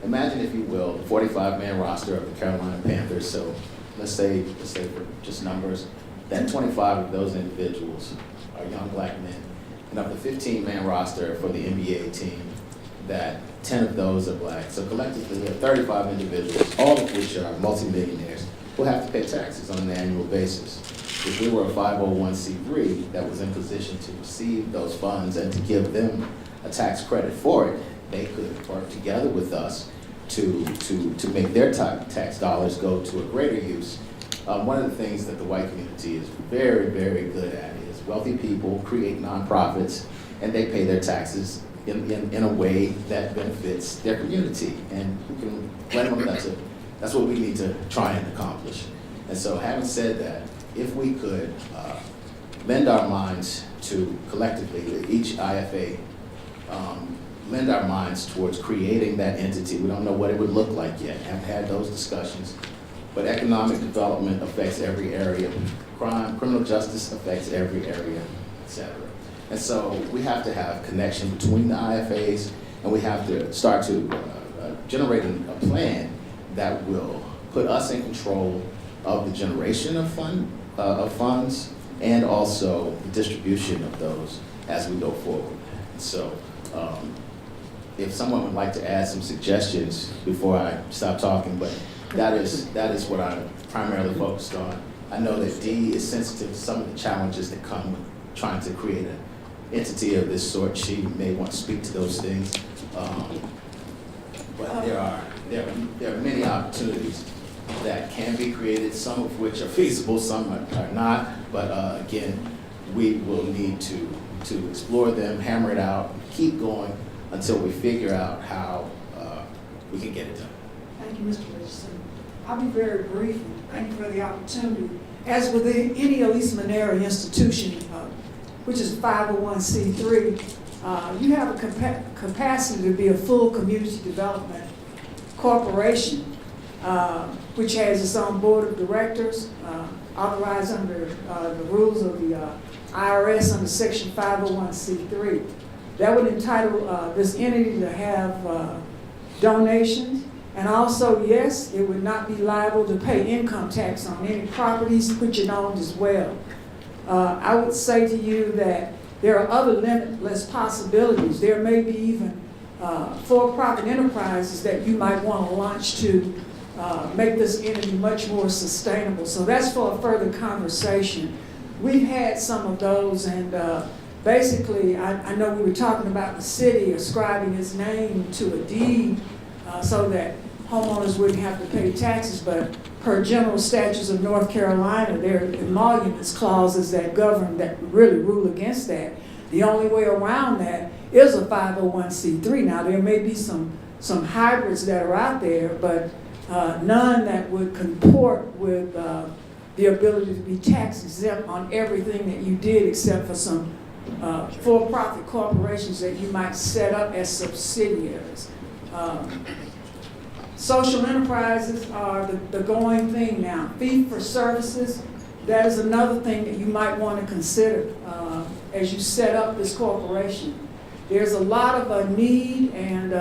Speaker 8: imagine, if you will, the 45-man roster of the Carolina Panthers. So let's say for just numbers, that 25 of those individuals are young black men. And of the 15-man roster for the NBA team, that 10 of those are black. So collectively, we have 35 individuals, all of which are multimillionaires, who have to pay taxes on an annual basis. If we were a 501c3 that was in position to receive those funds and to give them a tax credit for it, they could work together with us to make their tax dollars go to a greater use. One of the things that the white community is very, very good at is wealthy people create nonprofits and they pay their taxes in a way that benefits their community. And we can blame them. That's what we need to try and accomplish. And so, having said that, if we could lend our minds to collectively, each IFA, lend our minds towards creating that entity. We don't know what it would look like yet, haven't had those discussions, but economic development affects every area. Crime, criminal justice affects every area, etc. And so we have to have connection between the IFAs, and we have to start to generate a plan that will put us in control of the generation of funds and also the distribution of those as we go forward. So if someone would like to add some suggestions before I stop talking, but that is what I'm primarily focused on. I know that Dee is sensitive to some of the challenges that come with trying to create an entity of this sort. She may want to speak to those things, but there are many opportunities that can be created, some of which are feasible, some are not, but again, we will need to explore them, hammer it out, keep going until we figure out how we can get it done.
Speaker 12: Thank you, Mr. Richardson. I'll be very brief. Thank you for the opportunity. As with any Elisa Monero institution, which is 501c3, you have a capacity to be a full community development corporation, which has its own board of directors, authorized under the rules of the IRS under section 501c3. That would entitle this entity to have donations, and also, yes, it would not be liable to pay income tax on any properties which it owned as well. I would say to you that there are other limitless possibilities. There may be even for-profit enterprises that you might want to launch to make this entity much more sustainable. So that's for a further conversation. We've had some of those, and basically, I know we were talking about the city ascribing its name to a deed so that homeowners wouldn't have to pay taxes, but per general statutes of North Carolina, there are emoluments clauses that govern, that really rule against that. The only way around that is a 501c3. Now, there may be some hybrids that are out there, but none that would comport with the ability to be tax exempt on everything that you did, except for some for-profit corporations that you might set up as subsidiaries. Social enterprises are the going thing now. Fee for services, that is another thing that you might want to consider as you set up this corporation. There's a lot of a need, and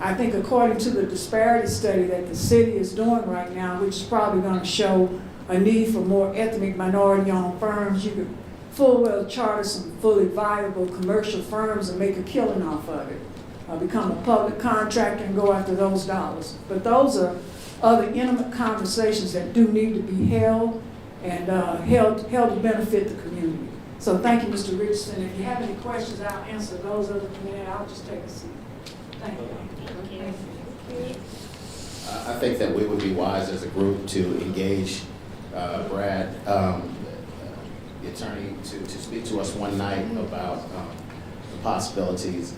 Speaker 12: I think according to the disparity study that the city is doing right now, which is probably going to show a need for more ethnic minority-owned firms, you could full well charter some fully viable commercial firms and make a killing off of it. Become a public contractor and go after those dollars. But those are other intimate conversations that do need to be held and held to benefit the community. So thank you, Mr. Richardson. If you have any questions, I'll answer those. Other than that, I'll just take a seat. Thank you.
Speaker 8: I think that we would be wise as a group to engage Brad, the attorney, to speak to us one night about the possibilities,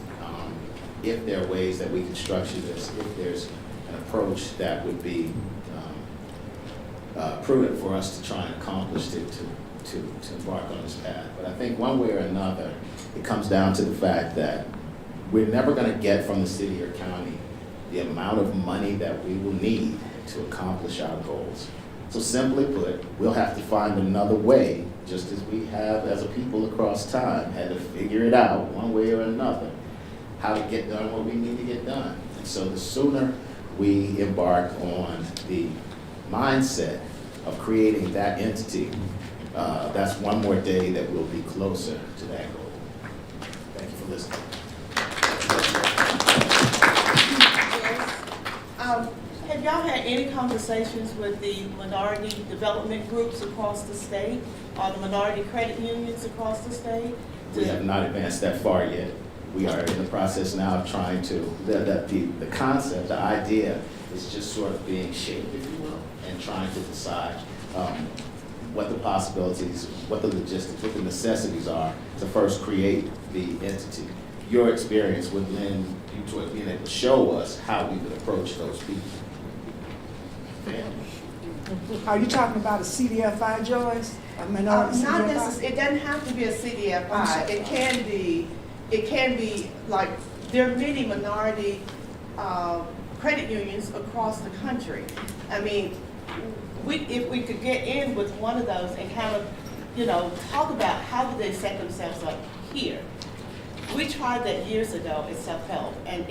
Speaker 8: if there are ways that we can structure this, if there's an approach that would be prudent for us to try and accomplish to embark on this path. But I think one way or another, it comes down to the fact that we're never going to get from the city or county the amount of money that we will need to accomplish our goals. So simply put, we'll have to find another way, just as we have as a people across time had to figure it out one way or another, how to get done what we need to get done. So the sooner we embark on the mindset of creating that entity, that's one more day that we'll be closer to that goal. Thank you for listening.
Speaker 2: Have y'all had any conversations with the minority development groups across the state, or the minority credit unions across the state?
Speaker 8: We have not advanced that far yet. We are in the process now of trying to, the concept, the idea is just sort of being shaped, if you will, and trying to decide what the possibilities, what the logistics, what the necessities are to first create the entity. Your experience would lend you toward being able to show us how we could approach those people.
Speaker 12: Are you talking about a CDFI, Joyce? A minority
Speaker 2: Not
Speaker 12: CDFI?
Speaker 2: necessarily, it doesn't have to be a CDFI. It can be like, there are many minority credit unions across the country. I mean, if we could get in with one of those and kind of, you know, talk about how do they set themselves up here. We tried that years ago at self-help, and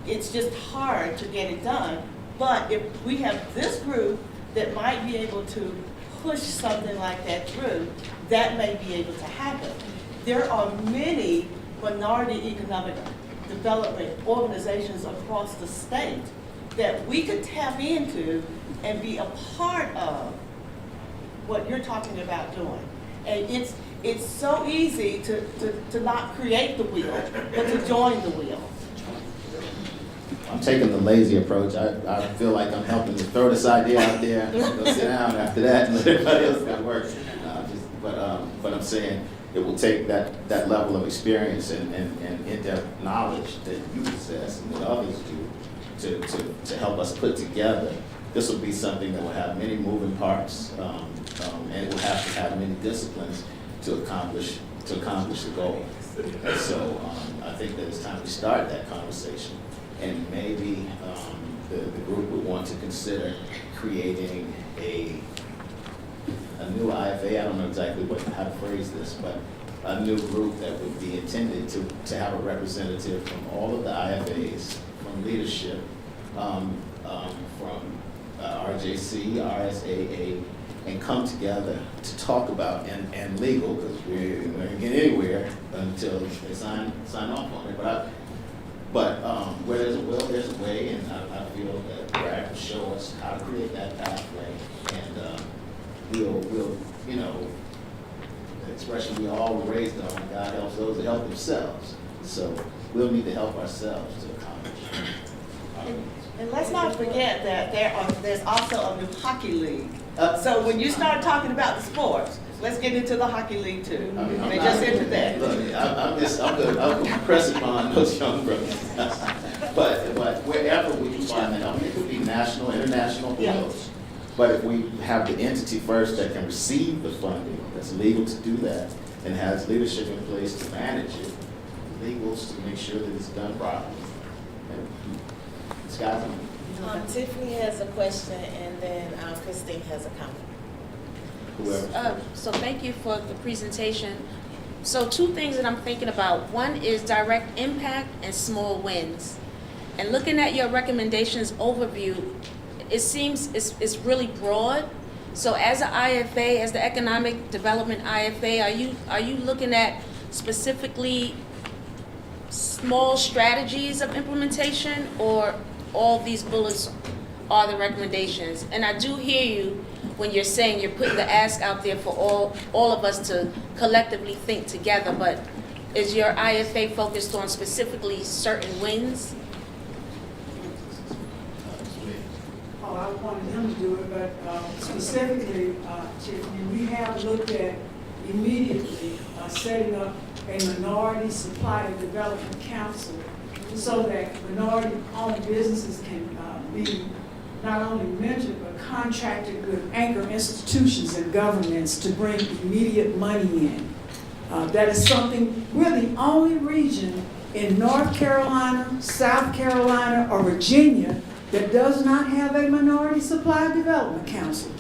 Speaker 2: it's just hard to get it done. But if we have this group that might be able to push something like that through, that may be able to happen. There are many minority economic development organizations across the state that we could tap into and be a part of what you're talking about doing. And it's so easy to not create the wheel, but to join the wheel.
Speaker 8: I'm taking the lazy approach. I feel like I'm helping to throw this idea out there, go sit down after that, and let everybody else go to work. But I'm saying it will take that level of experience and in-depth knowledge that you possess and that others do to help us put together. This will be something that will have many moving parts, and it will have to have many disciplines to accomplish the goal. So I think that it's time to start that conversation. And maybe the group would want to consider creating a new IFA. I don't know exactly how to phrase this, but a new group that would be intended to have a representative from all of the IFAs, from leadership, from RJC, RSAA, and come together to talk about, and legal, because we're not going to get anywhere until they sign off on it. But where there's a will, there's a way, and I feel that Brad will show us how to create that pathway, and we'll, you know, the expression we all were raised on, God helps those that help themselves. So we'll need to help ourselves to accomplish.
Speaker 2: And let's not forget that there's also a new hockey league. So when you start talking about the sports, let's get into the hockey league too. They just into that.
Speaker 8: Look, I'm pressing upon those young brothers. But wherever we can find that, I mean, it could be national, international, who knows? But if we have the entity first that can receive the funding, that's legal to do that, and has leadership in place to manage it, legals to make sure that it's done properly. Scott?
Speaker 2: Tiffany has a question, and then Christine has a comment.
Speaker 11: So thank you for the presentation. So two things that I'm thinking about. One is direct impact and small wins. And looking at your recommendations overview, it seems it's really broad. So as an IFA, as the Economic Development IFA, are you looking at specifically small strategies of implementation, or all these bullets are the recommendations? And I do hear you when you're saying you're putting the ask out there for all of us to collectively think together, but is your IFA focused on specifically certain wins?
Speaker 12: Oh, I wanted him to do it, but specifically, Tiffany, we have looked at immediately setting up a minority supply and development council so that minority-owned businesses can be not only mentored but contracted with anchor institutions and governments to bring immediate money in. That is something, we're the only region in North Carolina, South Carolina, or Virginia that does not have a minority supply development council.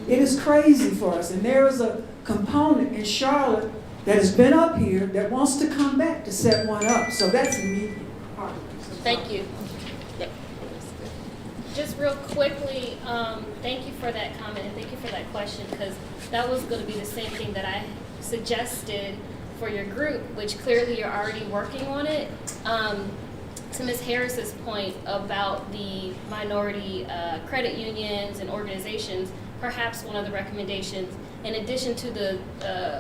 Speaker 12: It is crazy for us, and there is a component in Charlotte that has been up here that wants to come back to set one up, so that's immediate part of it.
Speaker 11: Thank you.
Speaker 5: just real quickly, thank you for that comment and thank you for that question, because that was going to be the same thing that I suggested for your group, which clearly you're already working on it. To Ms. Harris's point about the minority credit unions and organizations, perhaps one of the recommendations, in addition to the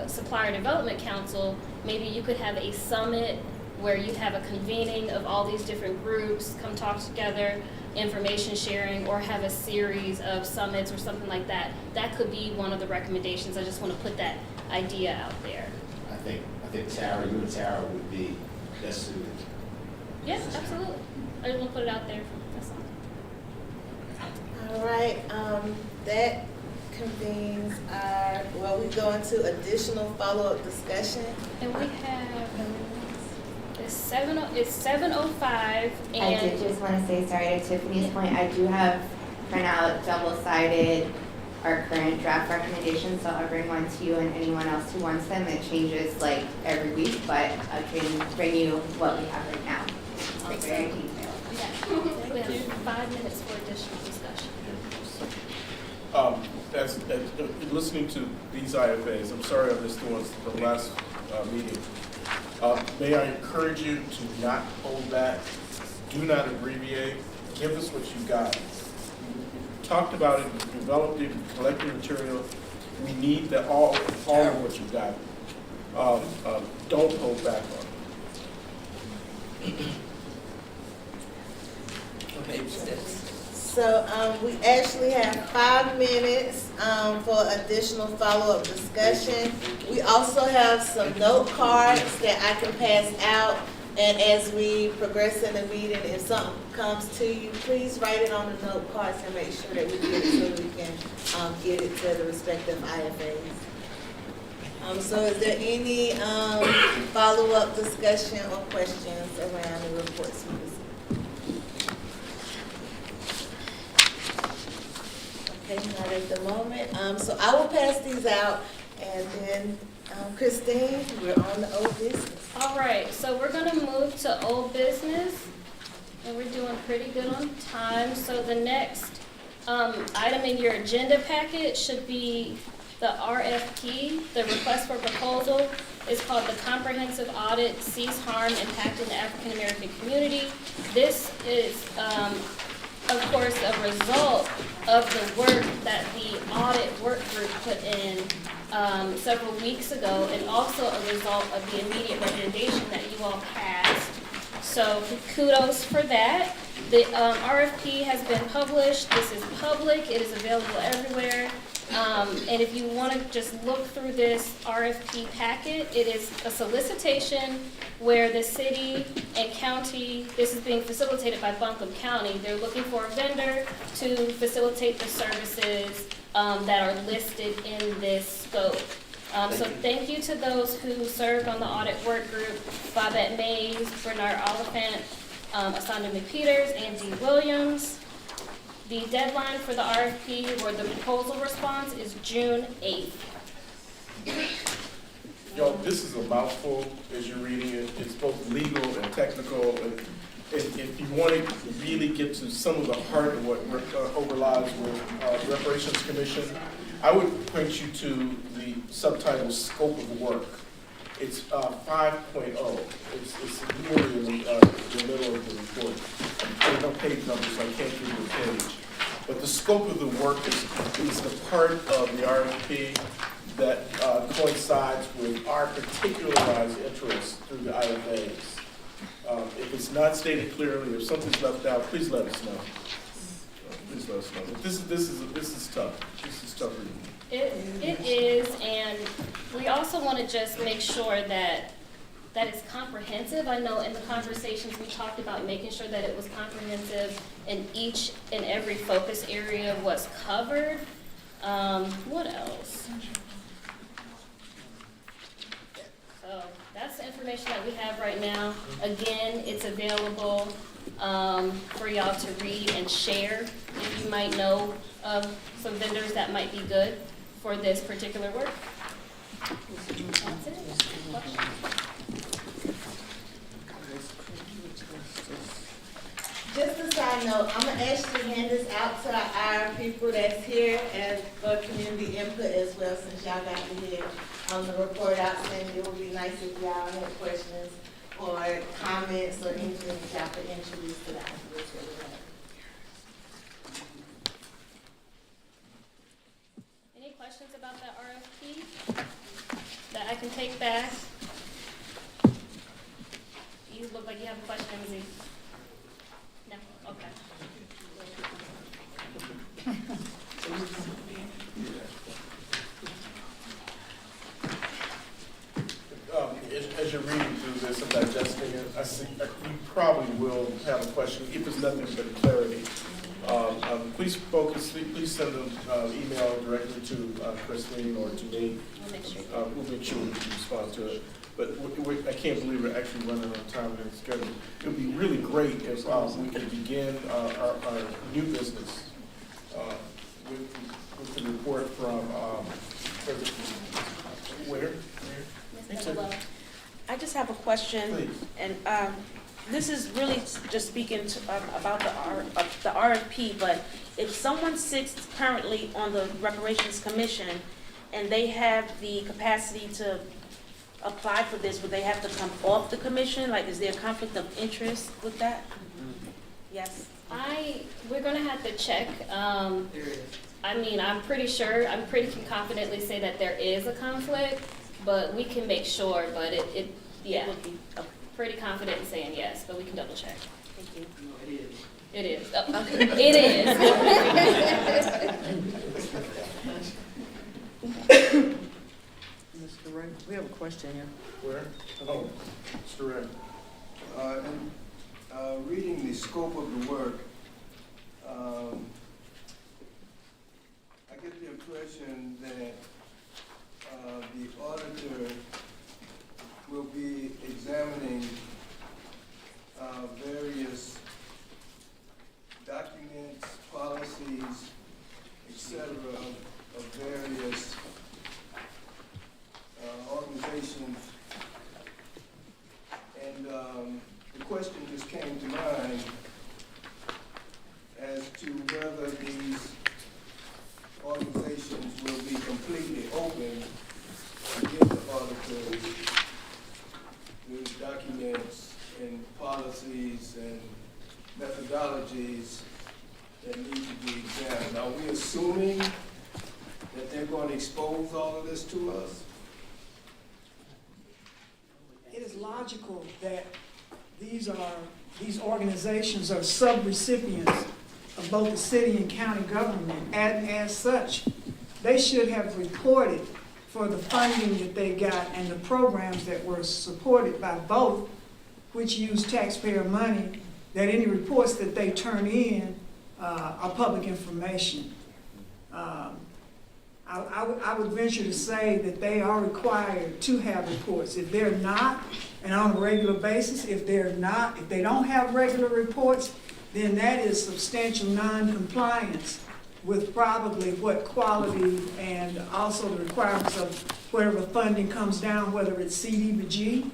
Speaker 5: Supplier Development Council, maybe you could have a summit where you have a convening of all these different groups, come talk together, information sharing, or have a series of summits or something like that. That could be one of the recommendations. I just want to put that idea out there.
Speaker 8: I think Tara, you and Tara would be best suited.
Speaker 5: Yes, absolutely. I just want to put it out there. That's all.
Speaker 2: All right, that convenes our, well, we go into additional follow-up discussion.
Speaker 5: And we have, it's 7:05, and
Speaker 16: I did just want to say, sorry, to Tiffany's point, I do have print out double-sided our current draft recommendations, so I'll bring one to you and anyone else who wants them. It changes like every week, but I can bring you what we have right now. It's very detailed.
Speaker 5: yeah, we have 5 minutes for additional discussion.
Speaker 1: Listening to these IFAs, I'm sorry I missed the last meeting. May I encourage you to not hold back, do not abbreviate, give us what you got. You talked about it, you developed it, you collected material. We need all of what you got. Don't hold back on it.
Speaker 2: So we actually have 5 minutes for additional follow-up discussion. We also have some note cards that I can pass out. And as we progress in the meeting, if something comes to you, please write it on the note cards and make sure that we get it so we can get it to the respective IFAs. So is there any follow-up discussion or questions around the reports we received? Okay, not at the moment. So I will pass these out, and then Christine, we're on the old business.
Speaker 5: All right, so we're going to move to old business, and we're doing pretty good on time. So the next item in your agenda packet should be the RFP, the request for proposal. Is called the Comprehensive Audit Sees Harm Impacting the African American Community. This is, of course, a result of the work that the audit work group put in several weeks ago, and also a result of the immediate recommendation that you all passed. So kudos for that. The RFP has been published. This is public. It is available everywhere. And if you want to just look through this RFP packet, it is a solicitation where the city and county, this is being facilitated by Buncombe County. They're looking for a vendor to facilitate the services that are listed in this scope. So thank you to those who served on the audit work group: Bobette Mays, Bernard Oliphant, Asanda McPeters, Angie Williams. The deadline for the RFP or the proposal response is June 8th.
Speaker 1: Y'all, this is a mouthful as you're reading it. It's both legal and technical. And if you want to really get to some of the heart of what overlies with Reparations Commission, I would point you to the subtitle Scope of Work. It's 5.0. It's nearly in the middle of the report. There's no page numbers, so I can't give you a page. But the scope of the work is the part of the RFP that coincides with our particularized interests through the IFAs. If it's not stated clearly, if something's left out, please let us know. Please let us know. But this is tough. This is tough reading.
Speaker 5: It is, and we also want to just make sure that it's comprehensive. I know in the conversations we talked about making sure that it was comprehensive in each and every focus area was covered. What else? So that's the information that we have right now. Again, it's available for y'all to read and share if you might know of some vendors that might be good for this particular work. That's it.
Speaker 2: Just a side side note, I'm gonna actually hand this out to our people that's here and for community input as well, since y'all got to hear the report out, and it would be nice if y'all had questions or comments or anything that y'all could introduce to the activists that we have.
Speaker 5: Any questions about that RFP that I can take back? You look like you have a question, Emily. No? Okay.
Speaker 1: As you're reading through this and digesting it, I see you probably will have a question, if it's nothing but clarity. Please focus, please send an email directly to Christine or to me.
Speaker 5: We'll make sure.
Speaker 1: We'll make sure we can respond to it. But I can't believe we're actually running on time and schedule. It would be really great if we could begin our new business with the report from, where?
Speaker 11: I just have a question.
Speaker 1: Please.
Speaker 11: And this is really just speaking to, about the RFP, but if someone sits currently on the Reparations Commission and they have the capacity to apply for this, would they have to come off the commission? Like, is there a conflict of interest with that? Yes.
Speaker 5: We're gonna have to check. I mean, I'm pretty can confidently say that there is a conflict, but we can make sure, but yeah, pretty confident in saying yes, but we can double check.
Speaker 11: Thank you.
Speaker 5: It is. Oh, it is.
Speaker 4: Mr. Ray, we have a question here.
Speaker 1: Where? Oh, Mr. Ray.
Speaker 17: Reading the scope of the work, I get the impression that the auditor will be examining various documents, policies, etc. of various organizations. And the question just came to mind as to whether these organizations will be completely open to give the auditors the documents and policies and methodologies that need to be examined. Are we assuming that they're going to expose all of this to us?
Speaker 12: It is logical that these organizations are sub-recipients of both the city and county government, and as such, they should have reported for the funding that they got and the programs that were supported by both, which use taxpayer money, that any reports that they turn in are public information. I would venture to say that they are required to have reports. If they're not, and on a regular basis, if they don't have regular reports, then that is substantial non-compliance with probably what quality and also the requirements of whatever funding comes down, whether it's CDBG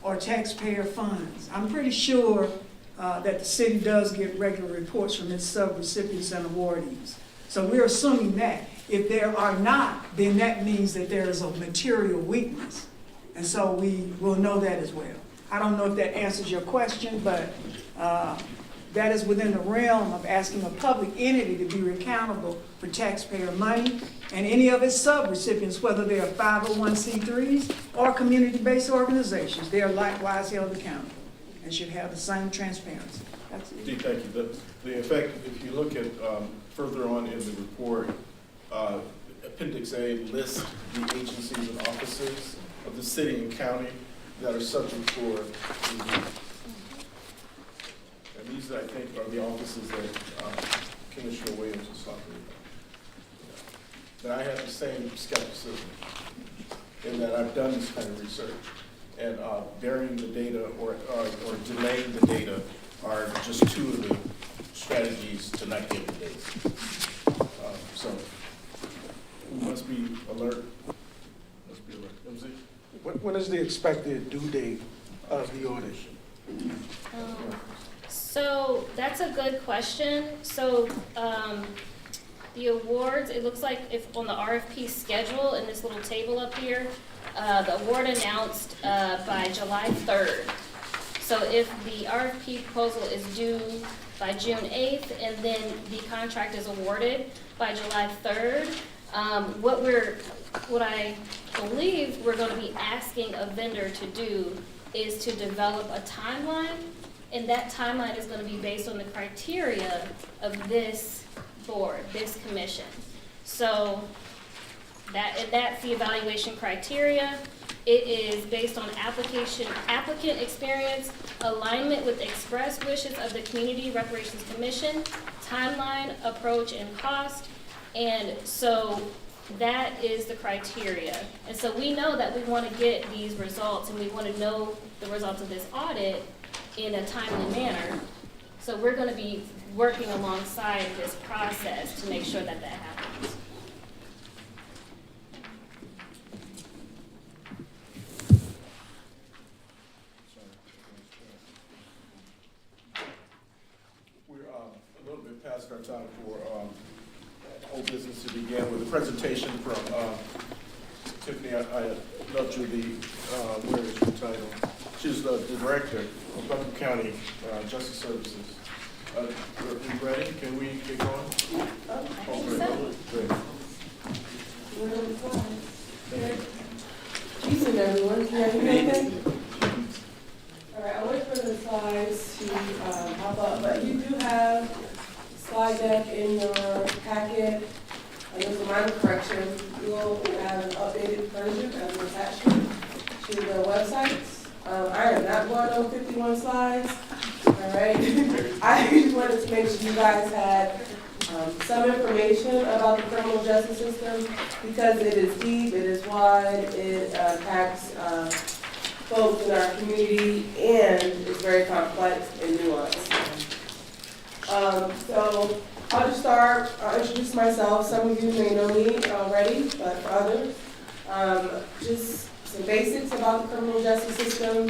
Speaker 12: or taxpayer funds. I'm pretty sure that the city does get regular reports from its sub-recipients and awardees. So we're assuming that. If there are not, then that means that there is a material weakness. And so we will know that as well. I don't know if that answers your question, but that is within the realm of asking a public entity to be accountable for taxpayer money and any of its sub-recipients, whether they are 501c3s or community-based organizations. They are likewise held accountable and should have the same transparency. That's it.
Speaker 1: Thank you. The effect, if you look at further on in the report, Appendix A lists the agencies and offices of the city and county that are subject for review. And these, I think, are the offices that Commissioner Williams was talking about. But I have the same skepticism in that I've done this kind of research, and burying the data or delaying the data are just two of the strategies to not get the data. So we must be alert. Must be alert.
Speaker 9: When is the expected due date of the audit?
Speaker 5: So that's a good question. So the awards, it looks like if on the RFP schedule in this little table up here, the award announced by July 3rd. So if the RFP proposal is due by June 8th and then the contract is awarded by July 3rd, what I believe we're going to be asking a vendor to do is to develop a timeline, and that timeline is going to be based on the criteria of this board, this commission. So that's the evaluation criteria. It is based on applicant experience, alignment with express wishes of the Community Reparations Commission, timeline, approach, and cost. And so that is the criteria. And so we know that we want to get these results, and we want to know the results of this audit in a timely manner. So we're going to be working alongside this process to make sure that that happens.
Speaker 1: We're a little bit past our time for whole business to begin with a presentation from Tiffany. I love you where is your title? She's the director of Buncombe County Justice Services. Are we ready? Can we get going? Great.
Speaker 18: Evening, everyone. Can you hear me okay? All right, I'll wait for the slides to pop up, but you do have a slide deck in your packet. There's a minor correction. You will have an updated version as an attachment to the websites. I am not going on 51 slides. All right. I just wanted to make sure you guys had some information about the criminal justice system because it is deep, it is wide, it impacts folks in our community, and it's very complex and nuanced. So I'll just start, I'll introduce myself. Some of you may know me already, but for others, just some basics about the criminal justice system,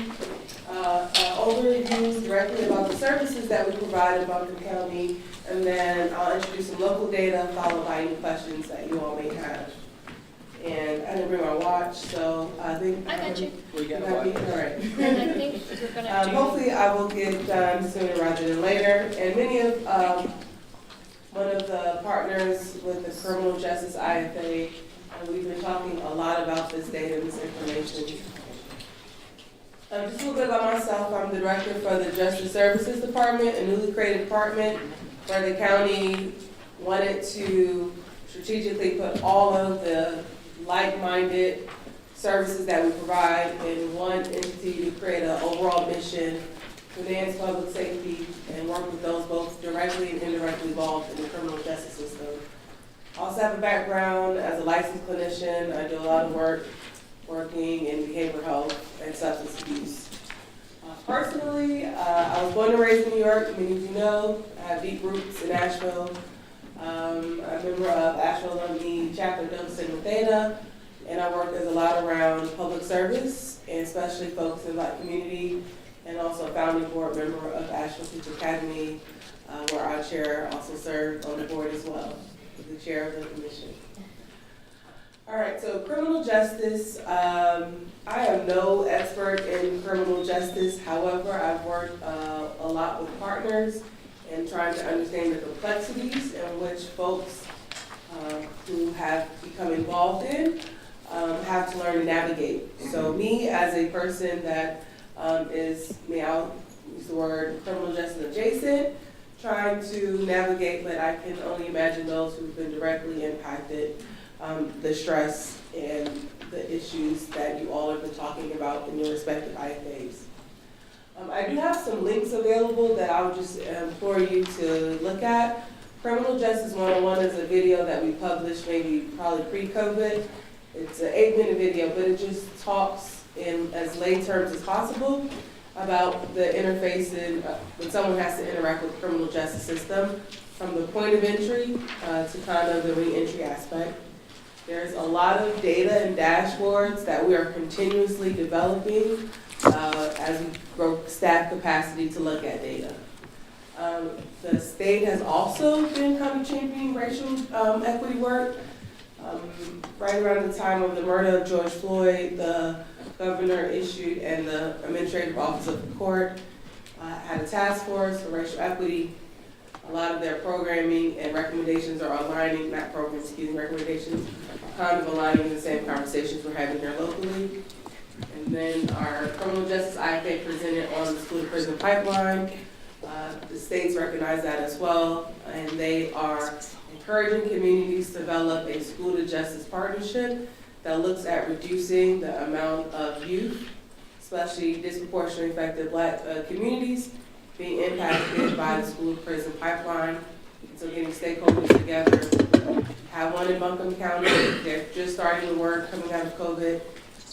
Speaker 18: overview directly about the services that we provide in Buncombe County, and then I'll introduce some local data followed by any questions that you all may have. And I didn't bring my watch, so I think
Speaker 5: I got you.
Speaker 18: We got a watch. All right.
Speaker 5: And I think we're going to do...
Speaker 18: Hopefully I will get done sooner rather than later. And many of, one of the partners with the Criminal Justice IFA, we've been talking a lot about this data and this information. Just a little bit about myself. I'm the director for the Justice Services Department, a newly created department where the county wanted to strategically put all of the like-minded services that we provide in one entity to create an overall mission, finance public safety, and work with those both directly and indirectly involved in the criminal justice system. I also have a background as a licensed clinician. I do a lot of work working in behavioral health and substance abuse. Personally, I was born and raised in New York. Many of you know, I have deep roots in Asheville. I'm a member of Asheville Alumni Chapter Delta Sigma Theta, and I work as a lot around public service, and especially focused in Black community, and also a founding board member of Asheville Teacher Academy, where our chair also served on the board as well, as the chair of the commission. All right, so criminal justice, I am no expert in criminal justice. However, I've worked a lot with partners and trying to understand the complexities in which folks who have become involved in have to learn to navigate. So me as a person that is, I'll use the word criminal justice adjacent, trying to navigate, but I can only imagine those who've been directly impacted, the stress and the issues that you all have been talking about in your respective IFAs. I do have some links available that I would just implore you to look at. Criminal Justice 101 is a video that we published probably pre-COVID. It's an 8-minute video, but it just talks in as lay terms as possible about the interface when someone has to interact with the criminal justice system from the point of entry to kind of the re-entry aspect. There's a lot of data and dashboards that we are continuously developing as we grow staff capacity to look at data. The state has also been kind of championing racial equity work. Right around the time of the murder of George Floyd, the governor issued and the administrative office of the court had a task force for racial equity. A lot of their programming and recommendations are aligning, not programs, excuse me, recommendations, kind of aligning with the same conversations we're having here locally. And then our criminal justice IFA presented on the school to prison pipeline. The states recognize that as well, and they are encouraging communities to develop a school to justice partnership that looks at reducing the amount of youth, especially disproportionately affected Black communities, being impacted by the school to prison pipeline. And so getting stakeholders together, have one in Buncombe County. They're just starting to work coming out of COVID.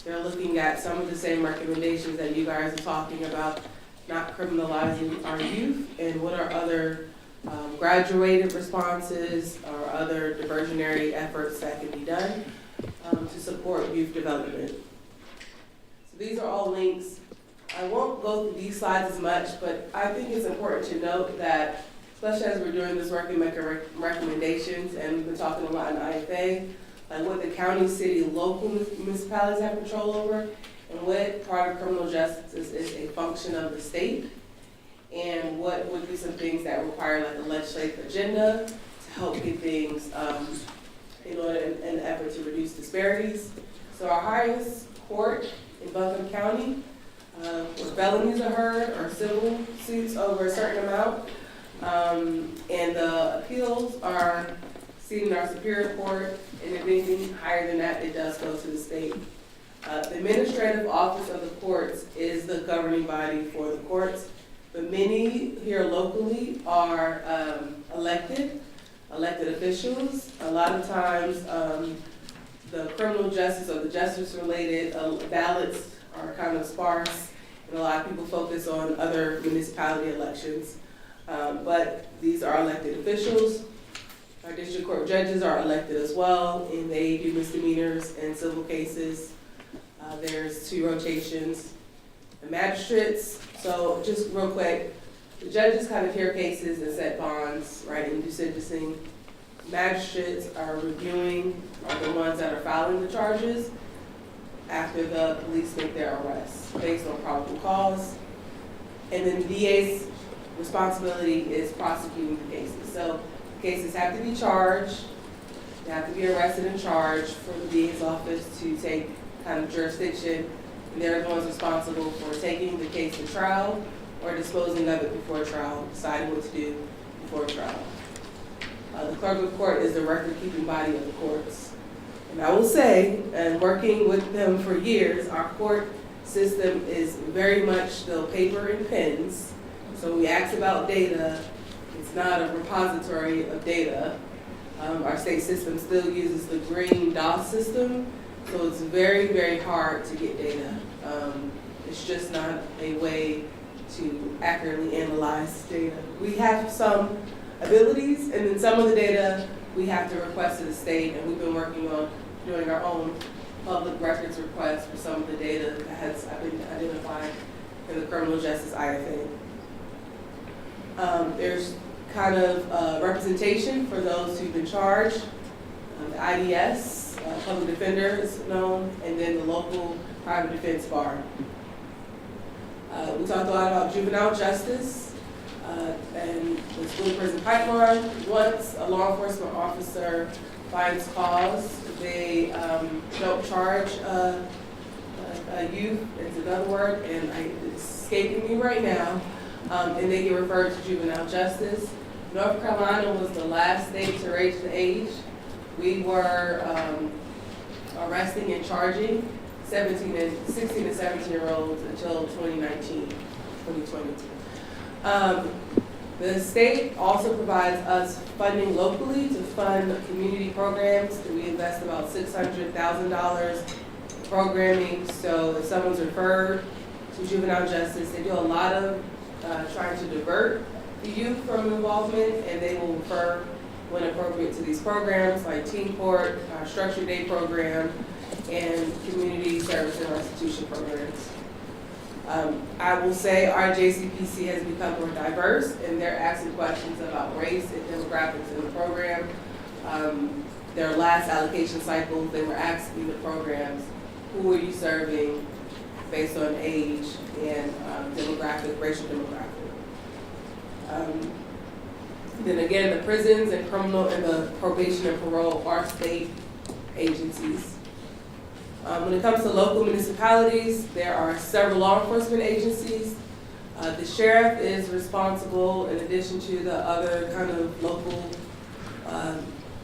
Speaker 18: They're looking at some of the same recommendations that you guys are talking about, not criminalizing our youth, and what are other graduated responses or other diversionary efforts that can be done to support youth development. So these are all links. I won't go through these slides as much, but I think it's important to note that, especially as we're doing this work and making recommendations, and we've been talking a lot in IFA, like what the county, city, local municipalities have control over, and what part of criminal justice is a function of the state, and what would be some things that require like a legislative agenda to help get things in order in an effort to reduce disparities. So our highest court in Buncombe County, where felonies are heard, or civil suits over a certain amount, and the appeals are seen in our Superior Court, and if anything higher than that, it does go to the state. The administrative office of the courts is the governing body for the courts, but many here locally are elected officials. A lot of times, the criminal justice or the justice-related ballots are kind of sparse, and a lot of people focus on other municipality elections. But these are elected officials. Our district court judges are elected as well, and they do misdemeanors and civil cases. There's 2 rotations. The magistrates, so just real quick, the judges kind of hear cases and set bonds, right, and do sentencing. Magistrates are reviewing, are the ones that are filing the charges after the police make their arrests based on probable cause. And then the DA's responsibility is prosecuting the cases. So cases have to be charged, they have to be arrested and charged for the DA's office to take kind of jurisdiction. And they're the ones responsible for taking the case to trial or disposing of it before trial, deciding what to do before trial. The clerk of court is the record-keeping body of the courts. And I will say, and working with them for years, our court system is very much still paper and pens. So when we ask about data, it's not a repository of data. Our state system still uses the green DOS system, so it's very, very hard to get data. It's just not a way to accurately analyze data. We have some abilities, and then some of the data we have to request to the state, and we've been working on doing our own public records requests for some of the data that has been identified in the criminal justice IFA. There's kind of representation for those who've been charged. The IDS, public defender is known, and then the local private defense bar. We talked a lot about juvenile justice and the school to prison pipeline. Once a law enforcement officer finds cause, they don't charge a youth, it's another word, and it's escaping me right now, and they get referred to juvenile justice. North Carolina was the last state to raise the age. We were arresting and charging 16 and 17-year-olds until 2019, 2020. The state also provides us funding locally to fund community programs. We invest about $600,000 in programming. So if someone's referred to juvenile justice, they do a lot of trying to divert the youth from involvement, and they will refer when appropriate to these programs like Teen Court, our Structured Day program, and community service and restitution programs. I will say our JCPC has become more diverse, and they're asking questions about race and demographics in the program. Their last allocation cycle, they were asking the programs, who are you serving based on age and demographic, racial demographic. Then again, the prisons and criminal and the probation and parole are state agencies. When it comes to local municipalities, there are several law enforcement agencies. The sheriff is responsible, in addition to the other kind of local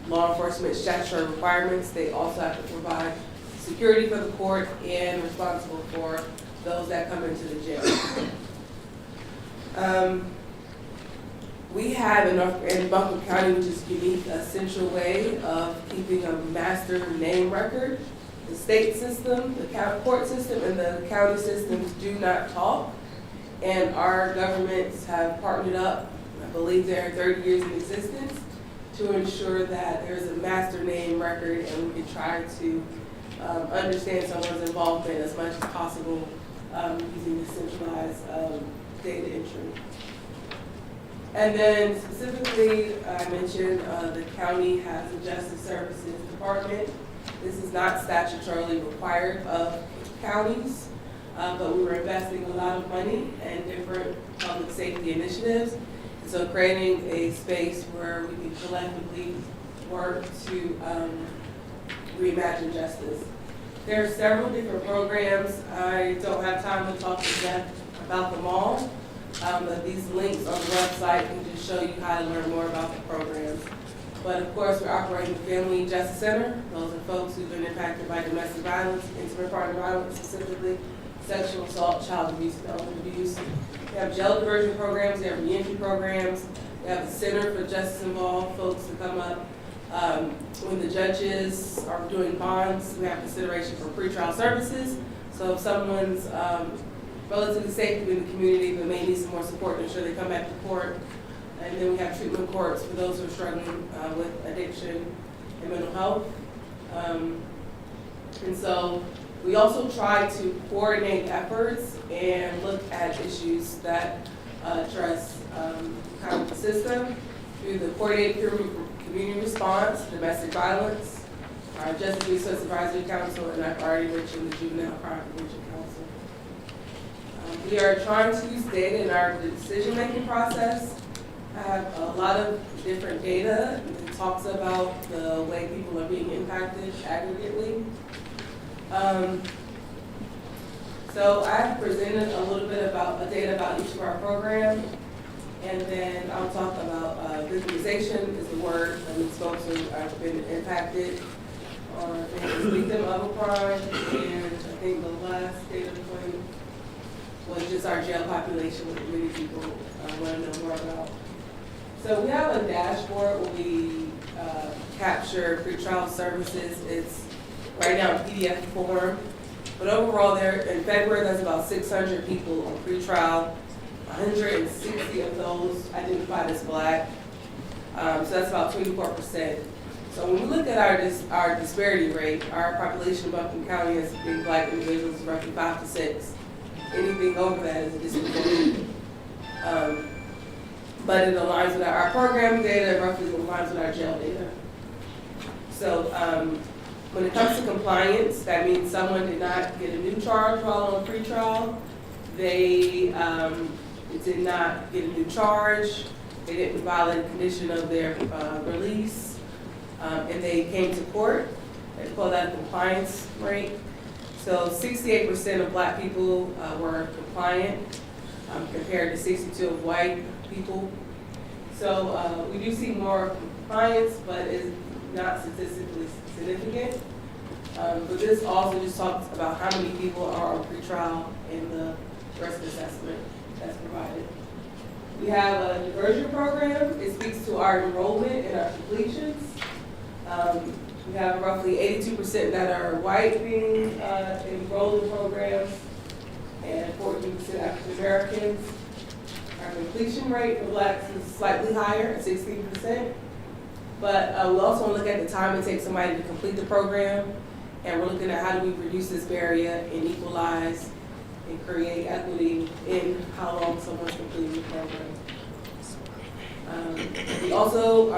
Speaker 18: law enforcement statutory requirements. They also have to provide security for the court and responsible for those that come into the jail. We have in Buncombe County, which is unique, a central way of keeping a master name record. The state system, the court system, and the county systems do not talk. And our governments have partnered up, I believe they're 30 years in existence, to ensure that there's a master name record and we can try to understand someone's involvement as much as possible using the centralized data entry. And then specifically, I mentioned the county has a justice services department. This is not statutorily required of counties, but we were investing a lot of money in different public safety initiatives. And so creating a space where we can collectively work to reimagine justice. There are several different programs. I don't have time to talk to Jeff about them all. But these links on the website can just show you how to learn more about the programs. But of course, we're operating the Family Justice Center. Those are folks who've been impacted by domestic violence, intimate partner violence, specifically sexual assault, child abuse, and elder abuse. We have jail diversion programs, we have reentry programs, we have a center for justice involved folks to come up. When the judges are doing bonds, we have consideration for pretrial services. So if someone's relatively safe to be in the community, but may need some more support to ensure they come back to court. And then we have treatment courts for those who are struggling with addiction and mental health. And so we also try to coordinate efforts and look at issues that address kind of the system through the coordinated community response, domestic violence, our Justice Resource Advisory Council, and I've already mentioned the Juvenile Crime Prevention Council. We are trying to use data in our decision-making process. I have a lot of different data that talks about the way people are being impacted aggregately. So I've presented a little bit about data about each of our programs, and then I'll talk about victimization is the word that these folks who have been impacted or been victim of a crime, and I think the last data point was just our jail population, which many people want to know more about. So we have a dashboard where we capture pretrial services. It's right now in PDF form. But overall, there in February, there's about 600 people on pretrial. 160 of those identified as Black. So that's about 24%. So when we look at our disparity rate, our population of Buncombe County as being Black individuals is roughly 5 to 6. Anything over that is a disability. But it aligns with our program data, roughly aligns with our jail data. So when it comes to compliance, that means someone did not get a new charge while on pretrial. They did not get a new charge. They didn't violate a condition of their release. And they came to court. They call that a compliance rate. So 68% of Black people were compliant compared to 62% of white people. So we do see more compliance, but it's not statistically significant. But this also just talks about how many people are on pretrial and the risk assessment that's provided. We have a diversion program. It speaks to our enrollment and our completions. We have roughly 82% that are white being enrolled in programs and 14% African Americans. Our completion rate for Blacks is slightly higher at 16%. But we also want to look at the time it takes somebody to complete the program. And we're looking at how do we reduce this barrier and equalize and create equity in how long someone's completing the program. We also,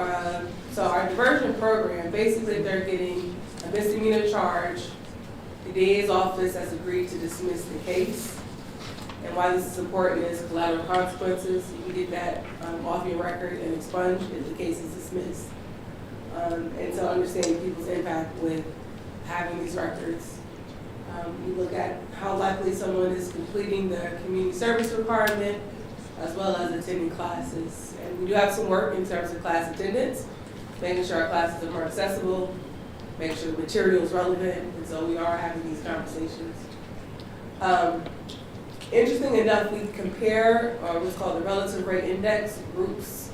Speaker 18: so our diversion program, basically they're getting a misdemeanor charge. The DA's office has agreed to dismiss the case. And why this is important is collateral consequences. You can get that off your record and expunged if the case is dismissed. And so understanding people's impact with having these records. We look at how likely someone is completing the community service requirement, as well as attending classes. And we do have some work in terms of class attendance, making sure our classes are more accessible, making sure the material is relevant, and so we are having these conversations. Interesting enough, we compare what's called the relative rate index groups,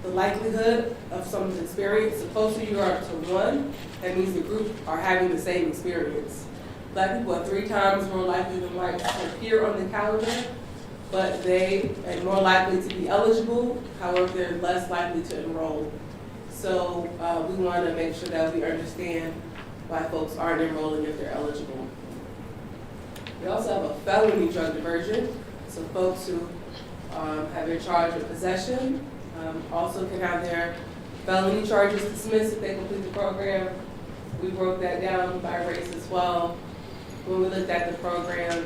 Speaker 18: the likelihood of someone's experience. The closer you are to 1, that means the group are having the same experience. Black people are 3 times more likely than whites to appear on the calendar, but they are more likely to be eligible. However, they're less likely to enroll. So we want to make sure that we understand why folks aren't enrolling if they're eligible. We also have a felony drug diversion. So folks who have been charged with possession also can have their felony charges dismissed if they complete the program. We broke that down by race as well. When we looked at the program,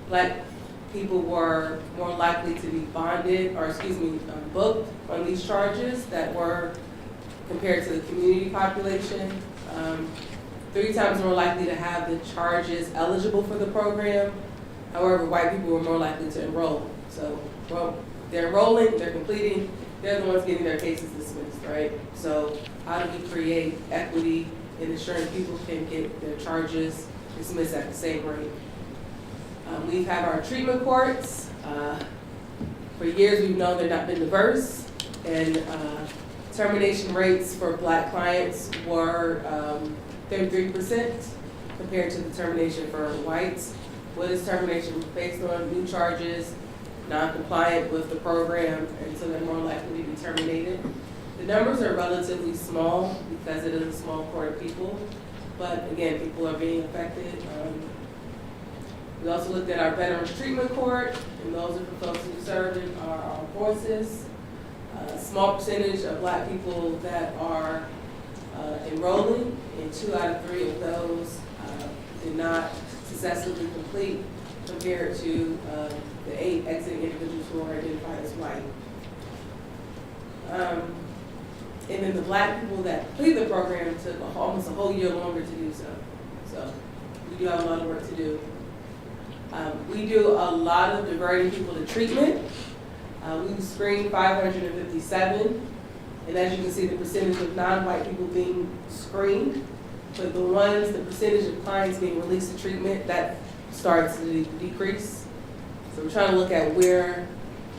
Speaker 18: Black people were more likely to be bonded, or booked on these charges that were compared to the community population. 3 times more likely to have the charges eligible for the program. However, white people were more likely to enroll. So, well, they're enrolling, they're completing, they're the ones getting their cases dismissed, right? So how do we create equity in ensuring people can get their charges dismissed at the same rate? We have our treatment courts. For years we've known they've not been diverse, and termination rates for Black clients were 33% compared to the termination for whites. What is termination? Based on new charges, non-compliant with the program, and so they're more likely to be terminated. The numbers are relatively small because it is a small court of people, but again, people are being affected. We also looked at our Veterans Treatment Court, and those are for folks who served in our armed forces. A small percentage of Black people that are enrolling, and 2 out of 3 of those did not successfully complete, compared to the 8 exiting individuals who are identified as white. And then the Black people that completed the program took almost a whole year longer to do so. So we do have a lot of work to do. We do a lot of diverting people to treatment. We screened 557, and as you can see, the percentage of non-white people being screened, but the percentage of clients being released to treatment, that starts to decrease. So we're trying to look at where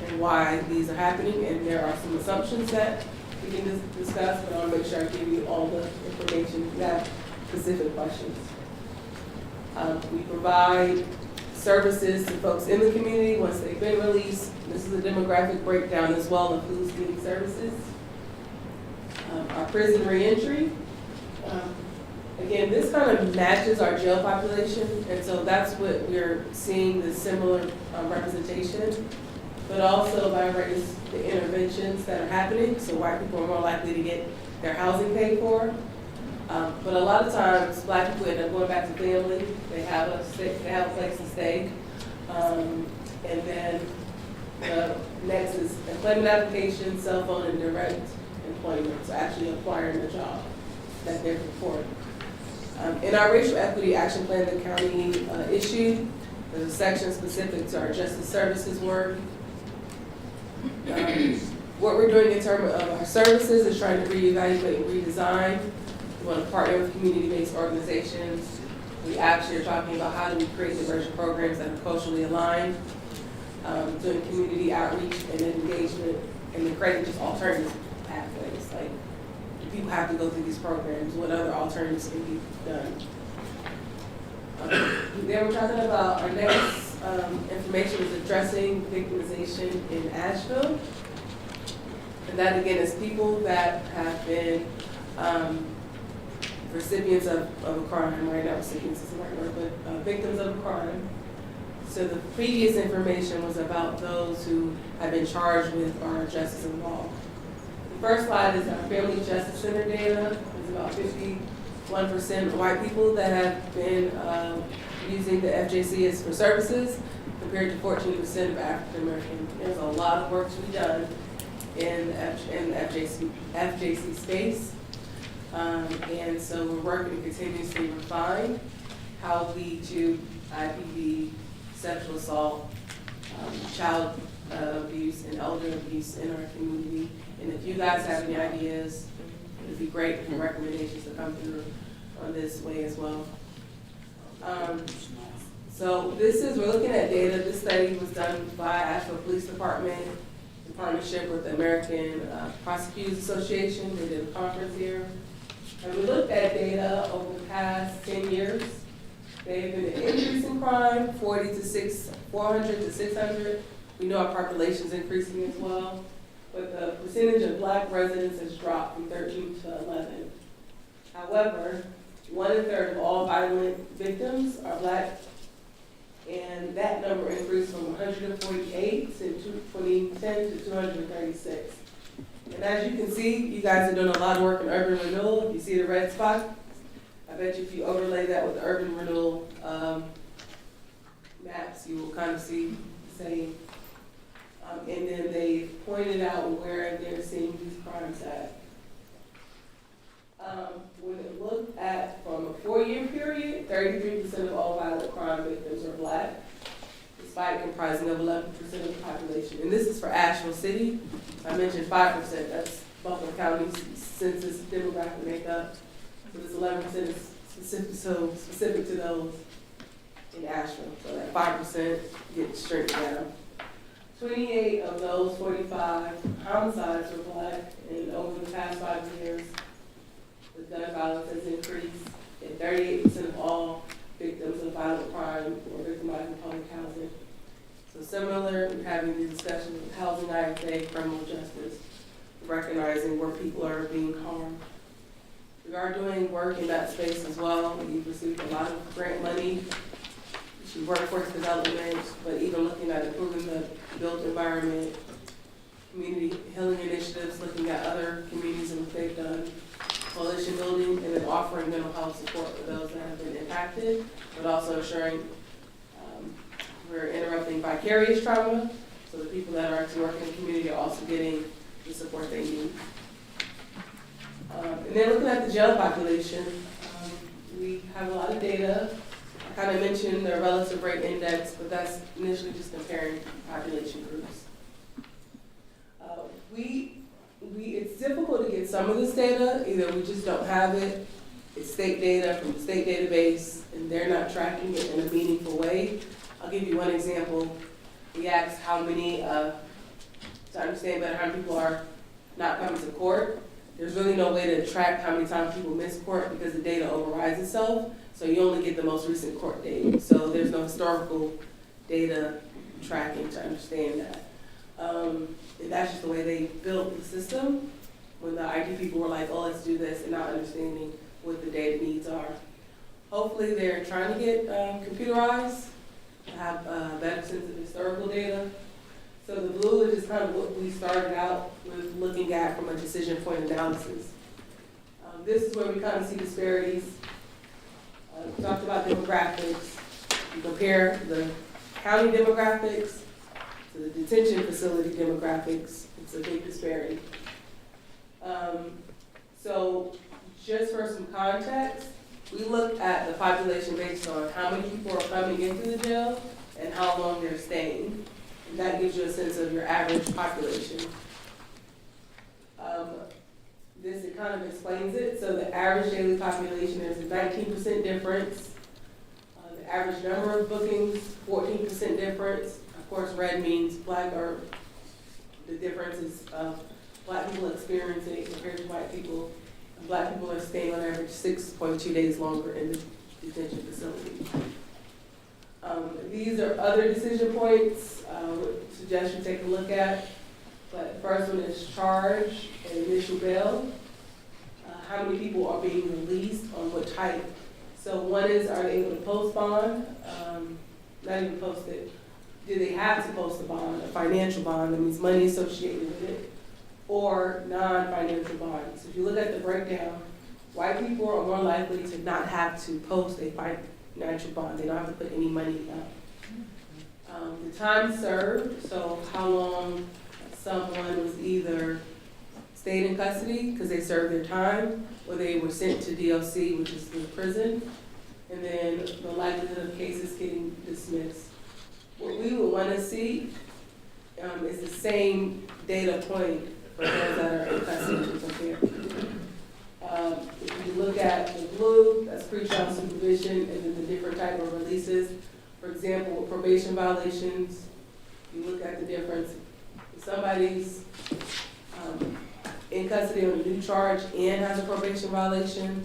Speaker 18: and why these are happening, and there are some assumptions that we can discuss, but I want to make sure I give you all the information if you have specific questions. We provide services to folks in the community once they've been released. This is a demographic breakdown as well of who's getting services. Our prison reentry. Again, this kind of matches our jail population, and so that's what we're seeing, the similar representation, but also by race, the interventions that are happening, so white people are more likely to get their housing paid for. But a lot of times, Black people end up going back to family. They have a place to stay. And then next is employment application, cell phone, and direct employment. So actually acquiring a job that they're for. In our racial equity action plan the county issued, there's a section specific to our justice services work. What we're doing in terms of our services is trying to reevaluate and redesign. We want to partner with community-based organizations. We actually are talking about how do we create diversion programs that are culturally aligned, doing community outreach and engagement, and then creating just alternative pathways. Like, if people have to go through these programs, what other alternatives can be done? Then we're talking about our next information is addressing victimization in Asheville. And that again is people that have been recipients of a crime, right? Not recipients is the right word, but victims of a crime. So the previous information was about those who have been charged with our justice involved. The first slide is our Family Justice Center data. There's about 51% white people that have been using the FJC for services, compared to 14% of African American. There's a lot of work to be done in the FJC space. And so we're working to continuously refine how we do IPV, sexual assault, child abuse, and elder abuse in our community. And if you guys have any ideas, it'd be great for recommendations to come through on this way as well. So we're looking at data. This study was done by Asheville Police Department in partnership with the American Prosecutors Association. They did a conference here. And we looked at data over the past 10 years. They've been an increase in crime, 400 to 600. We know our population's increasing as well. But the percentage of black residents has dropped from 13 to 11. However, 1/3 of all violent victims are black, and that number increased from 148 in 2010 to 236. And as you can see, you guys are doing a lot of work in urban renewal. If you see the red spot, I bet you if you overlay that with the urban renewal maps, you will kind of see the same. And then they pointed out where they're seeing these crimes at. When it looked at from a 4-year period, 33% of all violent crime victims are black, despite comprising of 11% of the population. And this is for Asheville City. I mentioned 5%, that's Buffalo County's census demographic makeup. So this 11% is specific to those in Asheville. So that 5% gets shrunk down. 28 of those 45 homicides were black, and over the past 5 years, the gun violence has increased, and 38% of all victims of violent crime were victimized in public housing. So similar, we're having these discussions with housing, IFA, criminal justice, recognizing where people are being harmed. We are doing work in that space as well. We've received a lot of grant money, workforce development, but even looking at improving the built environment, community healing initiatives, looking at other communities and what they've done, coalition building, and then offering mental health support for those that have been impacted, but also ensuring we're interrupting vicarious trauma, so the people that are actually working in the community are also getting the support they need. And then looking at the jail population, we have a lot of data. I kind of mentioned the relative rate index, but that's initially just comparing population groups. It's difficult to get some of this data. Either we just don't have it, it's state data from the state database, and they're not tracking it in a meaningful way. I'll give you one example. We asked how many, to understand better how many people are not coming to court. There's really no way to track how many times people miss court because the data overrides itself. So you only get the most recent court date. So there's no historical data tracking to understand that. And that's just the way they built the system. When the IT people were like, oh, let's do this, and not understanding what the data needs are. Hopefully they're trying to get computerized, to have a better sense of historical data. So the blue is just kind of what we started out with looking at from a decision point analysis. This is where we kind of see disparities. We talked about demographics. You compare the county demographics to the detention facility demographics. It's a big disparity. So just for some context, we looked at the population based on how many people are coming into the jail and how long they're staying. And that gives you a sense of your average population. This, it kind of explains it. So the average daily population, there's a 19% difference. The average number of bookings, 14% difference. Of course, red means black, or the difference is black people experiencing it compared to white people. And black people are staying on average 6.2 days longer in the detention facility. These are other decision points I would suggest you take a look at. But the first one is charge and initial bail. how many people are being released on what type. So one is, are they able to post bond? Not even post it. Do they have to post a bond, a financial bond, that means money associated with it, or non-financial bonds? So if you look at the breakdown, white people are more likely to not have to post a financial bond. They don't have to put any money up. The time served, so how long someone was either stayed in custody because they served their time, or they were sent to DLC, which is the prison, and then the likelihood of cases getting dismissed. What we would want to see is the same data point for those that are in custody to compare. If you look at the blue, that's pre-trial supervision, and then the different type of releases. For example, with probation violations, you look at the difference. If somebody's in custody on a new charge and has a probation violation,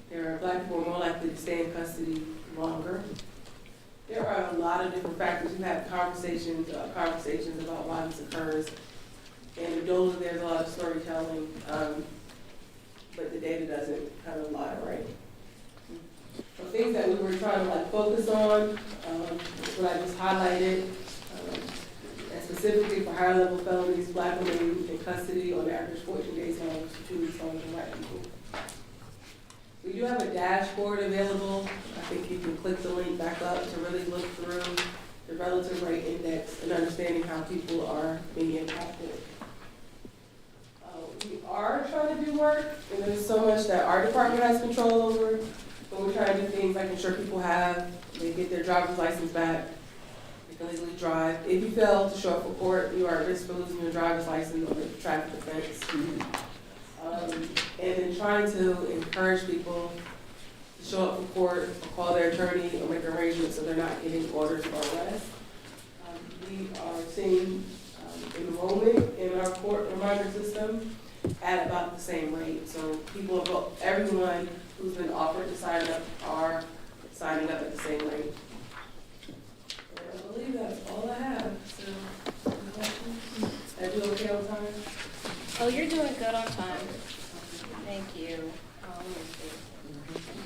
Speaker 18: there are black people more likely to stay in custody longer. There are a lot of different factors. You have conversations about why this occurs. And with those, there's a lot of storytelling, but the data doesn't kind of lie, right? So things that we were trying to focus on, what I just highlighted, and specifically for higher level felonies, black women in custody on average 14 days longer to 2 weeks longer than white people. We do have a dashboard available. I think you can click the link back up to really look through the relative rate index and understanding how people are being impacted. We are trying to do work, and there's so much that our department has control over, but we're trying to do things like ensure people they get their driver's license back, they can legally drive. If you fail to show up for court, you are at risk for losing your driver's license or traffic offense. And then trying to encourage people to show up for court or call their attorney or make arrangements so they're not getting orders for arrest. We are seeing enrollment in our court reminder system at about the same rate. So everyone who's been offered to sign up are signing up at the same rate. And I believe that's all I have. So, any questions? Are you okay on time?
Speaker 5: Oh, you're doing good on time. Thank you. Let me see.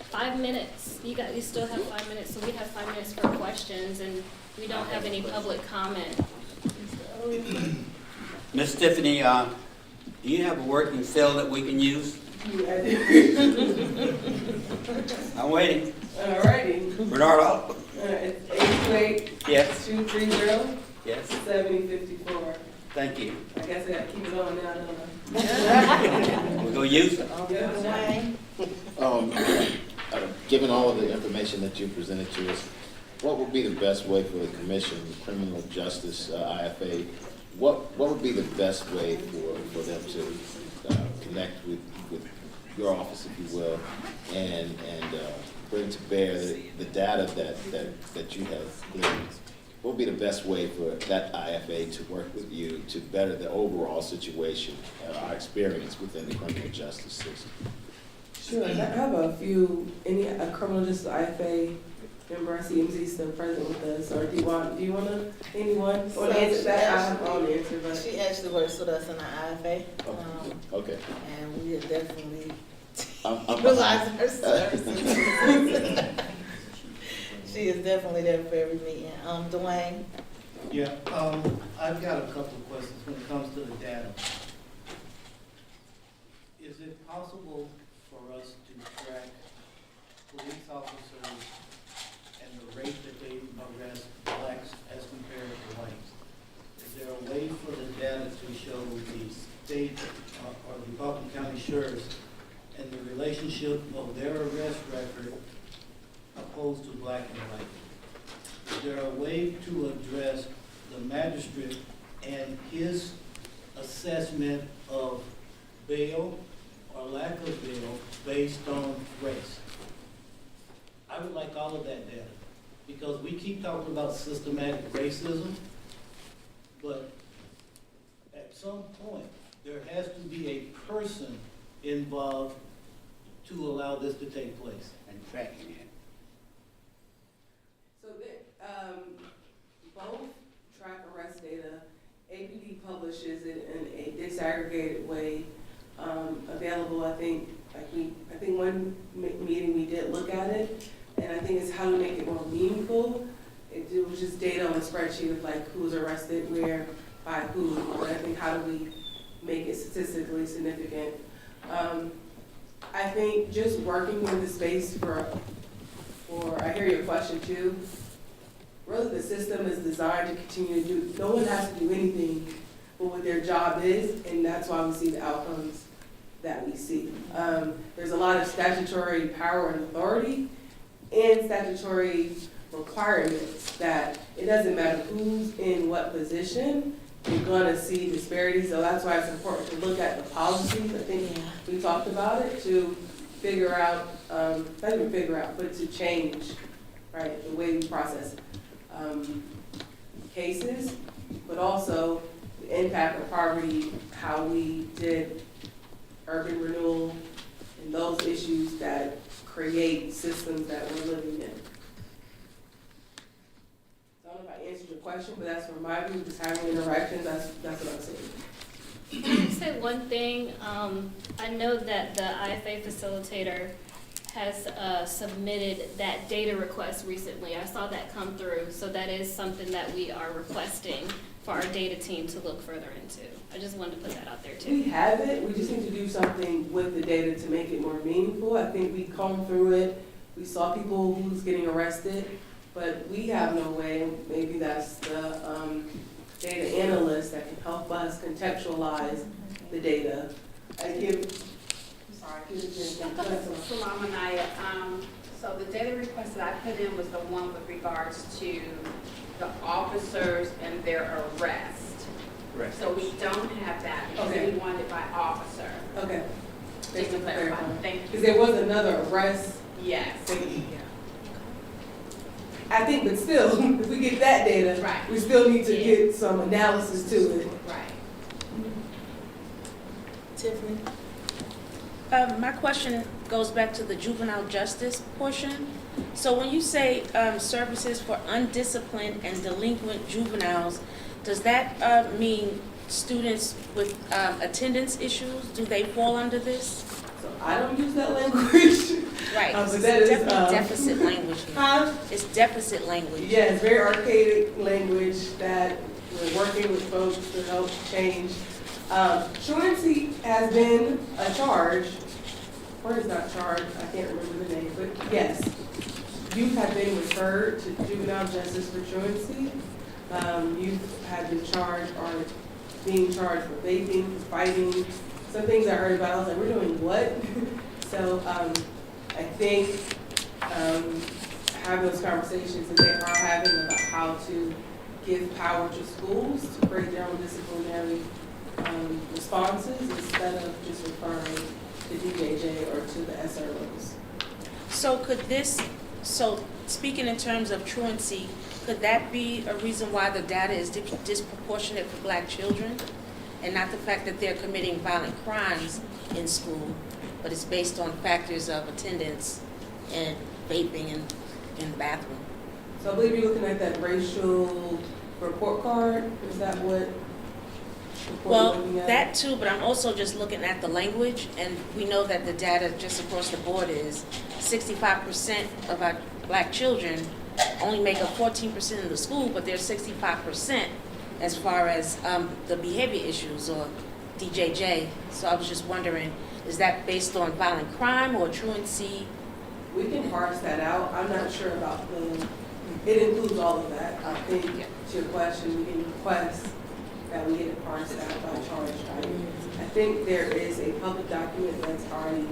Speaker 5: 5 minutes. You still have 5 minutes, so we have 5 minutes for questions, and we don't have any public comment.
Speaker 3: Miss Tiffany, do you have a working cell that we can use?
Speaker 18: Yeah, I do.
Speaker 3: I'm waiting.
Speaker 18: All righty.
Speaker 3: Bernardo?
Speaker 18: It's 828.
Speaker 3: Yes.
Speaker 18: 230.
Speaker 3: Yes.
Speaker 18: 7054.
Speaker 3: Thank you.
Speaker 18: I guess I gotta keep it on now, don't I?
Speaker 3: We're gonna use it.
Speaker 8: Given all of the information that you presented to us, what would be the best way for the Commission, the Criminal Justice IFA, what would be the best way for them to connect with your office, if you will, and bring to bear the data that you have gleaned? What would be the best way for that IFA to work with you to better the overall situation, our experience within the criminal justice system?
Speaker 18: Sure, I have a criminal justice IFA member. I see MZ still present with us. Or do you want anyone? Or answer that? I have my own answer, but
Speaker 2: She actually works with us in the IFA.
Speaker 8: Okay.
Speaker 2: And we have definitely
Speaker 8: I'm
Speaker 2: utilized her services. She is definitely there for every meeting. Dwayne?
Speaker 13: Yeah, I've got a couple of questions when it comes to the data. Is it possible for us to track police officers and the rate that they arrest blacks as compared to whites? Is there a way for the data to show the state or the Buckley County sheriffs and the relationship of their arrest record opposed to black and white? Is there a way to address the magistrate and his assessment of bail or lack of bail based on race? I would like all of that data, because we keep talking about systematic racism, but at some point, there has to be a person involved to allow this to take place.
Speaker 3: And tracking it.
Speaker 18: so both track arrest data. APD publishes it in a disaggregated way, available, I think, think one meeting we did look at it, and I think it's how to make it more meaningful. It was just data on a spreadsheet of like who's arrested where, by who, but I think how do we make it statistically significant? I think just working in the space for I hear your question too. Really the system is designed to continue to do, no one has to do anything but what their job is, and that's why we see the outcomes that we see. There's a lot of statutory power and authority and statutory requirements that it doesn't matter who's in what position, you're gonna see disparities. So that's why it's important to look at the policies. I think we talked about it, to figure out, not even figure out, but to change, right, the way we process cases, but also the impact of poverty, how we did urban renewal, and those issues that create systems that we're living in. I don't know if I answered your question, but that's from my view, just having interactions, that's what I'm saying.
Speaker 5: Can I say one thing? I know that the IFA facilitator has submitted that data request recently. I saw that come through, so that is something that we are requesting for our data team to look further into. I just wanted to put that out there too.
Speaker 18: We have it, we just need to do something with the data to make it more meaningful. I think we combed through it, we saw people who's getting arrested, but we have no way, maybe that's the data analyst that can help us contextualize the data.
Speaker 19: So the data request that I put in was the one with regards to the officers and their arrest.
Speaker 18: Right.
Speaker 19: So we don't have that because
Speaker 18: Okay.
Speaker 19: we want it by officer.
Speaker 18: Okay.
Speaker 19: Just to clarify. Thank you.
Speaker 18: Because there was another arrest.
Speaker 19: Yes.
Speaker 18: I think, but still, if we get that data,
Speaker 19: Right.
Speaker 18: we still need to get some analysis to it.
Speaker 19: Right.
Speaker 2: Tiffany?
Speaker 11: My question goes back to the juvenile justice portion. So when you say services for undisciplined and delinquent juveniles, does that mean students with attendance issues? Do they fall under this?
Speaker 18: So I don't use that language.
Speaker 11: Right,
Speaker 18: but
Speaker 11: it's
Speaker 18: that is,
Speaker 11: definitely deficit language here.
Speaker 18: Huh?
Speaker 11: It's deficit language.
Speaker 18: Yeah, it's very archaic language that we're working with folks to help change. Truancy has been a charge, or is not charged, I can't remember the name, but yes, youth have been referred to juvenile justice for truancy. Youth have been charged or being charged for vaping, fighting. Some things I heard about, I was like, we're doing what? So I think have those conversations that they are having about how to give power to schools to create their own disciplinary responses instead of just referring to DJJ or to the SROs.
Speaker 11: So could this, so speaking in terms of truancy, could that be a reason why the data is disproportionate for Black children? And not the fact that they're committing violent crimes in school, but it's based on factors of attendance and vaping in the bathroom?
Speaker 18: So I believe you're looking at that racial report card, is that what?
Speaker 11: Well, that too, but I'm also just looking at the language, and we know that the data just across the board is 65% of our Black children only make up 14% of the school, but they're 65% as far as the behavior issues or DJJ. So I was just wondering, is that based on violent crime or truancy?
Speaker 18: We can parse that out. I'm not sure about it includes all of that. I think to your question, we can request that we get it parsed out by charge type. I think there is a public document that's already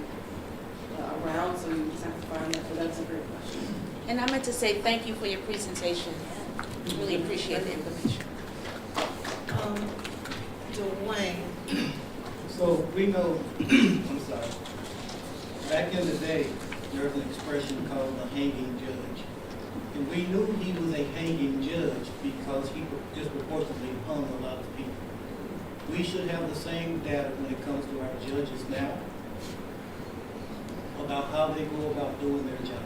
Speaker 18: around, so you just have to find that, but that's a great question.
Speaker 11: And I meant to say thank you for your presentation. Really appreciate the information.
Speaker 2: Dwayne.
Speaker 13: So we know, I'm sorry, back in the day, there was an expression called the hanging judge. And we knew he was a hanging judge because he disproportionately hung a lot of people. We should have the same data when it comes to our judges now about how they go about doing their job.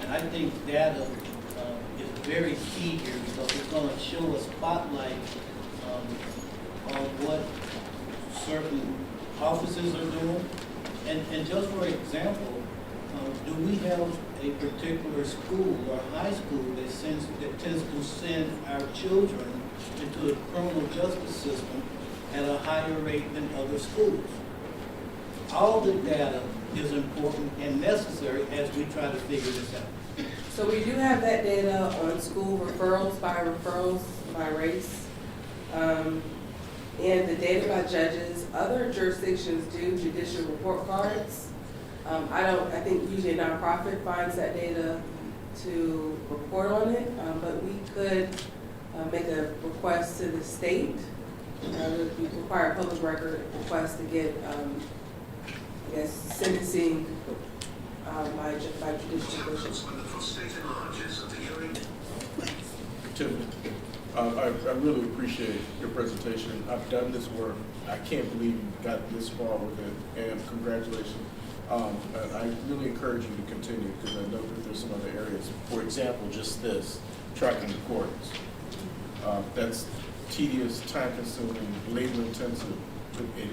Speaker 13: And I think data is very key here because it's going to show a spotlight on what certain officers are doing, And just for example, do we have a particular school or high school that tends to send our children into the criminal justice system at a higher rate than other schools? All the data is important and necessary as we try to figure this out.
Speaker 18: So we do have that data on school referrals by race, and the data by judges. Other jurisdictions do judicial report cards. I think usually a nonprofit finds that data to report on it, but we could make a request to the state. We require a public record request to get, sentencing by judicial officials.
Speaker 1: Tim, I really appreciate your presentation. I've done this work. I can't believe you got this far with it, and congratulations. And I really encourage you to continue, because I know that there's some other areas. For example, just this, tracking recordings. That's tedious, time-consuming, labor-intensive.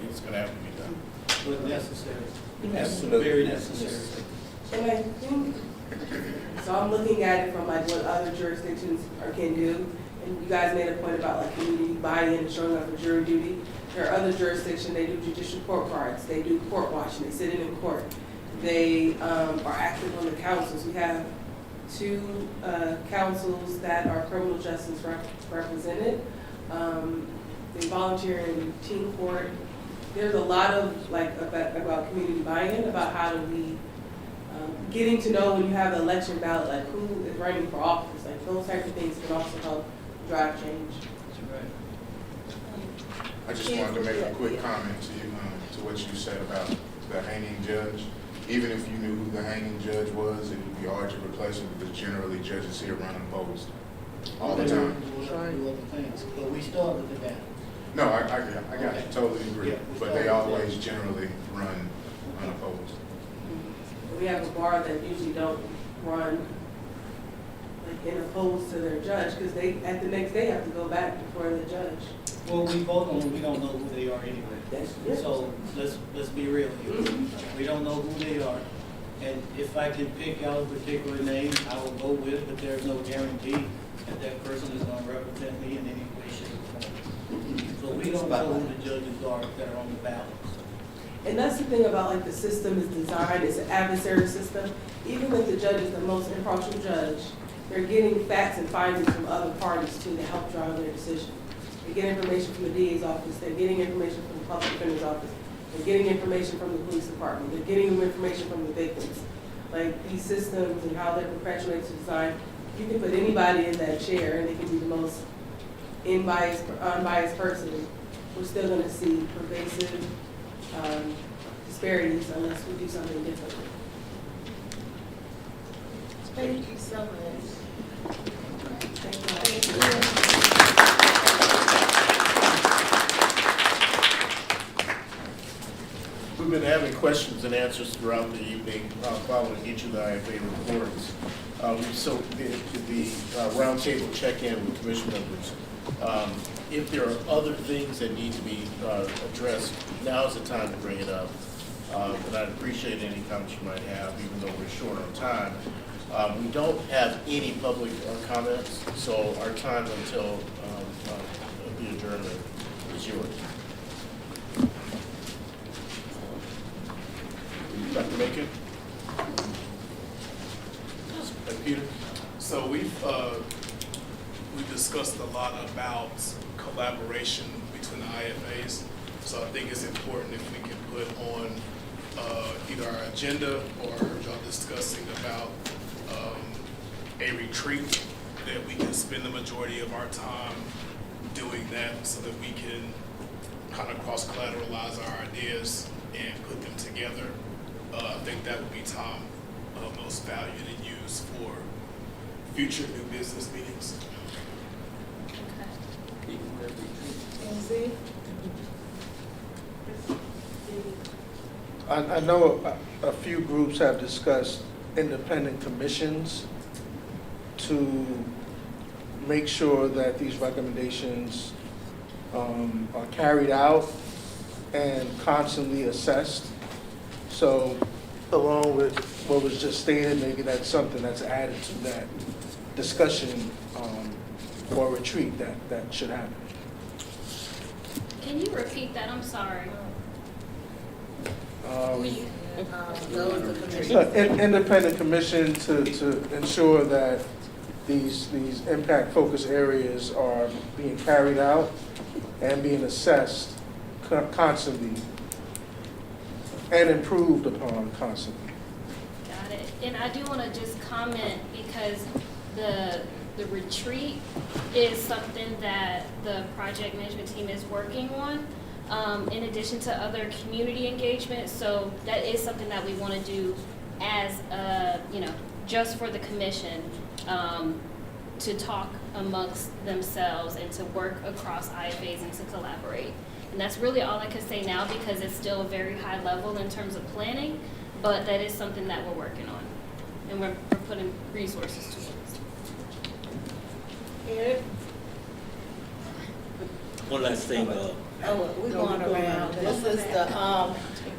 Speaker 1: It's going to have to be done.
Speaker 13: But necessary.
Speaker 1: Absolutely.
Speaker 13: Very necessary.
Speaker 18: And I think, so I'm looking at it from like what other jurisdictions can do. And you guys made a point about like community buy-in and showing up for jury duty. There are other jurisdictions, they do judicial court cards, they do court watching, they sit in court. They are active on the councils. We have 2 councils that are criminal justice represented. They volunteer in teen court. There's a lot of like about community buy-in, about how do we, getting to know when you have an election ballot, like who is running for office, like those types of things can also help drive change.
Speaker 10: I just wanted to make a quick comment to you, to what you said about the hanging judge. Even if you knew who the hanging judge was, it would be hard to replace him, because generally judges here run unopposed all the time.
Speaker 13: Do other things, but we still have the data.
Speaker 10: No, I got you, totally agree. But they always generally run unopposed.
Speaker 18: We have a bar that usually don't run like in opposed to their judge, because they, at the next day, have to go back before the judge.
Speaker 13: Well, we vote on them, we don't know who they are anyway. So let's be real here. We don't know who they are. And if I can pick out a particular name, I will go with it, but there's no guarantee that that person is going to represent me in any way, shape, or form. So we don't know who the judges are that are on the ballot.
Speaker 18: And that's the thing about like the system is designed, it's an adversary system. Even if the judge is the most impartial judge, they're getting facts and findings from other parties too to help drive their decision. They get information from the DA's office, they're getting information from the public defender's office, they're getting information from the police department, they're getting information from the victims. Like these systems and how they're perpetuated to design, you can put anybody in that chair and they can be the most unbiased person. We're still gonna see pervasive disparities unless we do something different.
Speaker 2: Thank you so much.
Speaker 18: Thank you.
Speaker 1: We've been having questions and answers throughout the evening following each of the IFA reports. So the roundtable check-in with commission members. If there are other things that need to be addressed, now is the time to bring it up. And I'd appreciate any comments you might have, even though we're short on time. We don't have any public comments, so our time until the adjournment is yours. Dr. Macon? Peter?
Speaker 14: So we discussed a lot about collaboration between the IFAs. So I think it's important if we can put on either our agenda or y'all discussing about a retreat that we can spend the majority of our time doing that, so that we can kind of cross-collateralize our ideas and put them together. I think that would be time most valued and used for future new business meetings.
Speaker 9: I know a few groups have discussed independent commissions to make sure that these recommendations are carried out and constantly assessed. So along with what was just stated, maybe that's something that's added to that discussion or retreat that should happen.
Speaker 5: Can you repeat that? I'm sorry.
Speaker 9: Independent commission to ensure that these impact focus areas are being carried out and being assessed constantly and improved upon constantly.
Speaker 5: Got it. And I do want to just comment because the retreat is something that the project management team is working on, in addition to other community engagement. So that is something that we want to do as just for the commission, to talk amongst themselves and to work across IFAs and to collaborate. And that's really all I could say now because it's still a very high level in terms of planning, but that is something that we're working on and we're putting resources towards.
Speaker 2: Eric?
Speaker 15: One last thing.
Speaker 2: We're going around.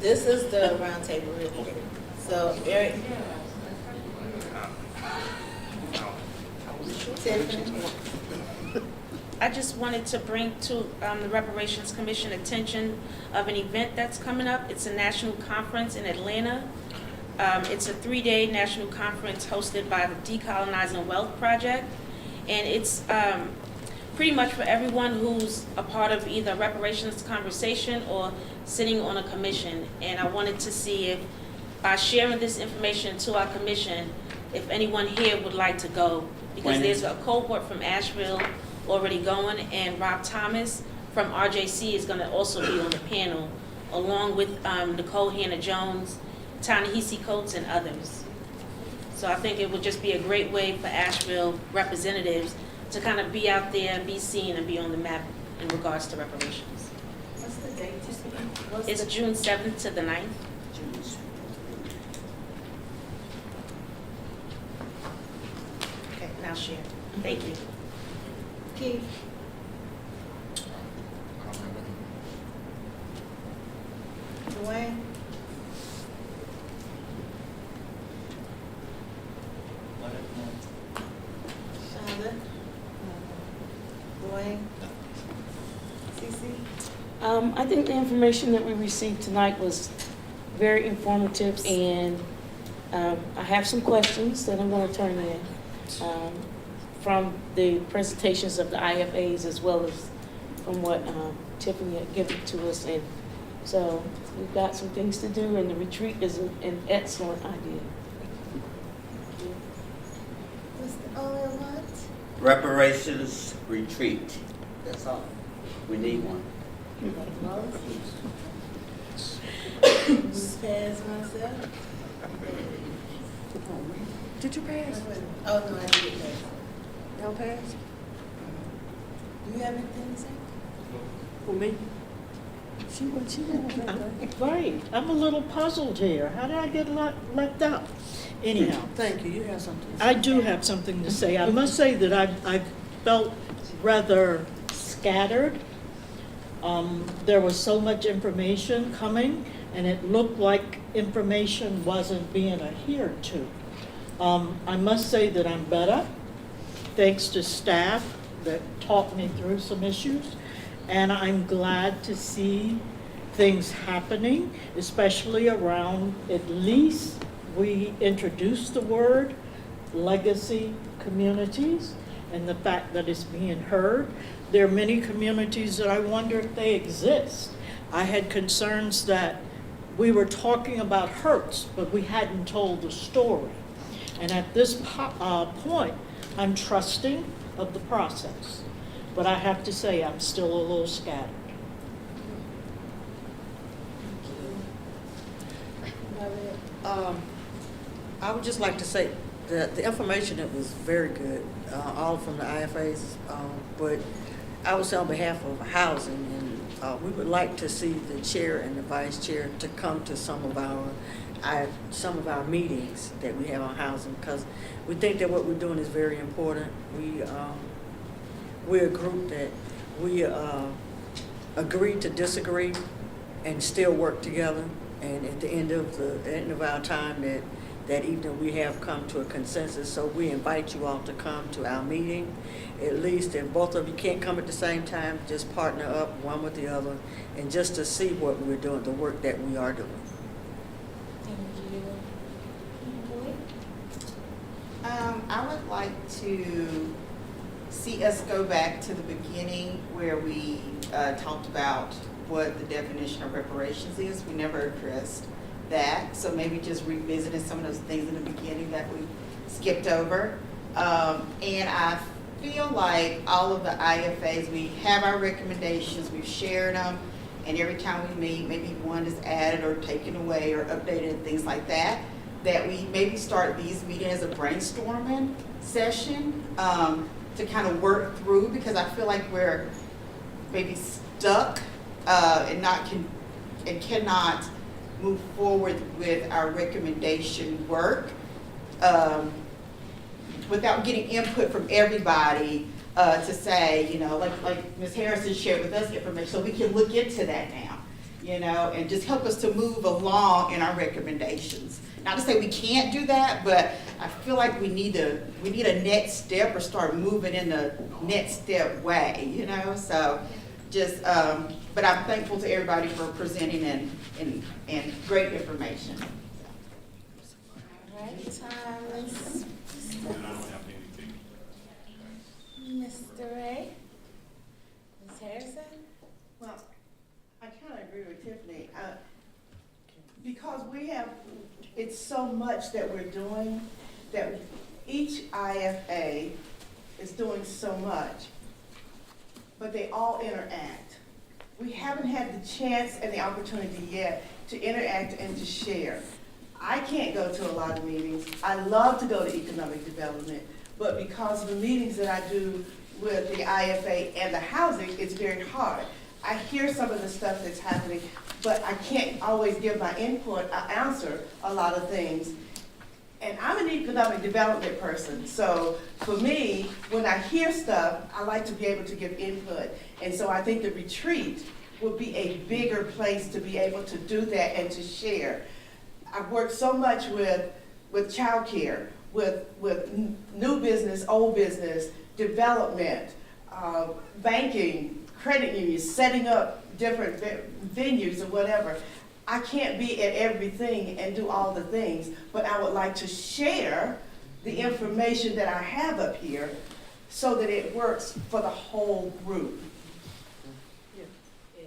Speaker 2: This is the round table real quick. So Eric? Tiffany?
Speaker 11: I just wanted to bring to the Reparations Commission attention of an event that's coming up. It's a national conference in Atlanta. It's a 3-day national conference hosted by the Decolonizing Wealth Project. And it's pretty much for everyone who's a part of either reparations conversation or sitting on a commission. And I wanted to see if, by sharing this information to our commission, if anyone here would like to go. Because there's a cohort from Asheville already going, and Rob Thomas from RJC is going to also be on the panel, along with Nicole Hannah-Jones, Ta-Nehisi Coates, and others. So I think it would just be a great way for Asheville representatives to kind of be out there and be seen and be on the map in regards to reparations.
Speaker 2: What's the date?
Speaker 11: It's June 7th to the 9th. Okay, now share. Thank you.
Speaker 2: Keith? Dwayne? Shonda? Dwayne? Cece?
Speaker 20: I think the information that we received tonight was very informative, and I have some questions that I'm going to turn in from the presentations of the IFAs as well as from what Tiffany had given to us. And so we've got some things to do, and the retreat is an excellent idea.
Speaker 2: What's the what?
Speaker 3: Reparations retreat. That's all. We need one.
Speaker 2: Pass myself.
Speaker 4: Did you pass?
Speaker 2: Oh, no, I didn't pass.
Speaker 4: Y'all pass?
Speaker 2: Do you have anything to say?
Speaker 20: For me?
Speaker 7: Right, I'm a little puzzled here. How did I get left out? Anyhow.
Speaker 4: Thank you, you have something to say.
Speaker 7: I do have something to say. I must say that I felt rather scattered. There was so much information coming, and it looked like information wasn't being adhered to. I must say that I'm better, thanks to staff that talked me through some issues, and I'm glad to see things happening, especially around, at least we introduced the word legacy communities and the fact that it's being heard. There are many communities that I wonder if they exist. I had concerns that we were talking about hurts, but we hadn't told the story. And at this point, I'm trusting of the process. But I have to say, I'm still a little scattered.
Speaker 4: I would just like to say that the information that was very good, all from the IFAs, but I would say on behalf of housing, and we would like to see the chair and the vice chair to come to some of our meetings that we have on housing, because we think that what we're doing is very important. We're a group that we agree to disagree and still work together, And at the end of our time that evening, we have come to a consensus. So we invite you all to come to our meeting. At least if both of you can't come at the same time, just partner up one with the other and just to see what we're doing, the work that we are doing.
Speaker 5: Thank you.
Speaker 2: I would like to see us go back to the beginning where we talked about what the definition of reparations is. We never addressed that, so maybe just revisiting some of those things in the beginning that we skipped over. And I feel like all of the IFAs, we have our recommendations, we've shared them, and every time we meet, maybe one is added or taken away or updated and things like that, that we maybe start these meetings as a brainstorming session to kind of work through, because I feel like we're maybe stuck and cannot move forward with our recommendation work without getting input from everybody to say, you know, like Ms. Harrison shared with us information, so we can look into that now, you know, and just help us to move along in our recommendations. Not to say we can't do that, but I feel like we need a next step or start moving in the next step way, you know. So just, but I'm thankful to everybody for presenting and great information. All right, Thomas. Mr. Ray? Ms. Harrison?
Speaker 21: Well, I kind of agree with Tiffany. Because it's so much that we're doing, that each IFA is doing so much, but they all interact. We haven't had the chance and the opportunity yet to interact and to share. I can't go to a lot of meetings. I love to go to economic development, but because of the meetings that I do with the IFA and the housing, it's very hard. I hear some of the stuff that's happening, but I can't always give my input, answer a lot of things. And I'm an economic development person, so for me, when I hear stuff, I like to be able to give input. And so I think the retreat would be a bigger place to be able to do that and to share. I've worked so much with childcare, with new business, old business, development, banking, credit unions, setting up different venues or whatever. I can't be at everything and do all the things, but I would like to share the information that I have up here so that it works for the whole group.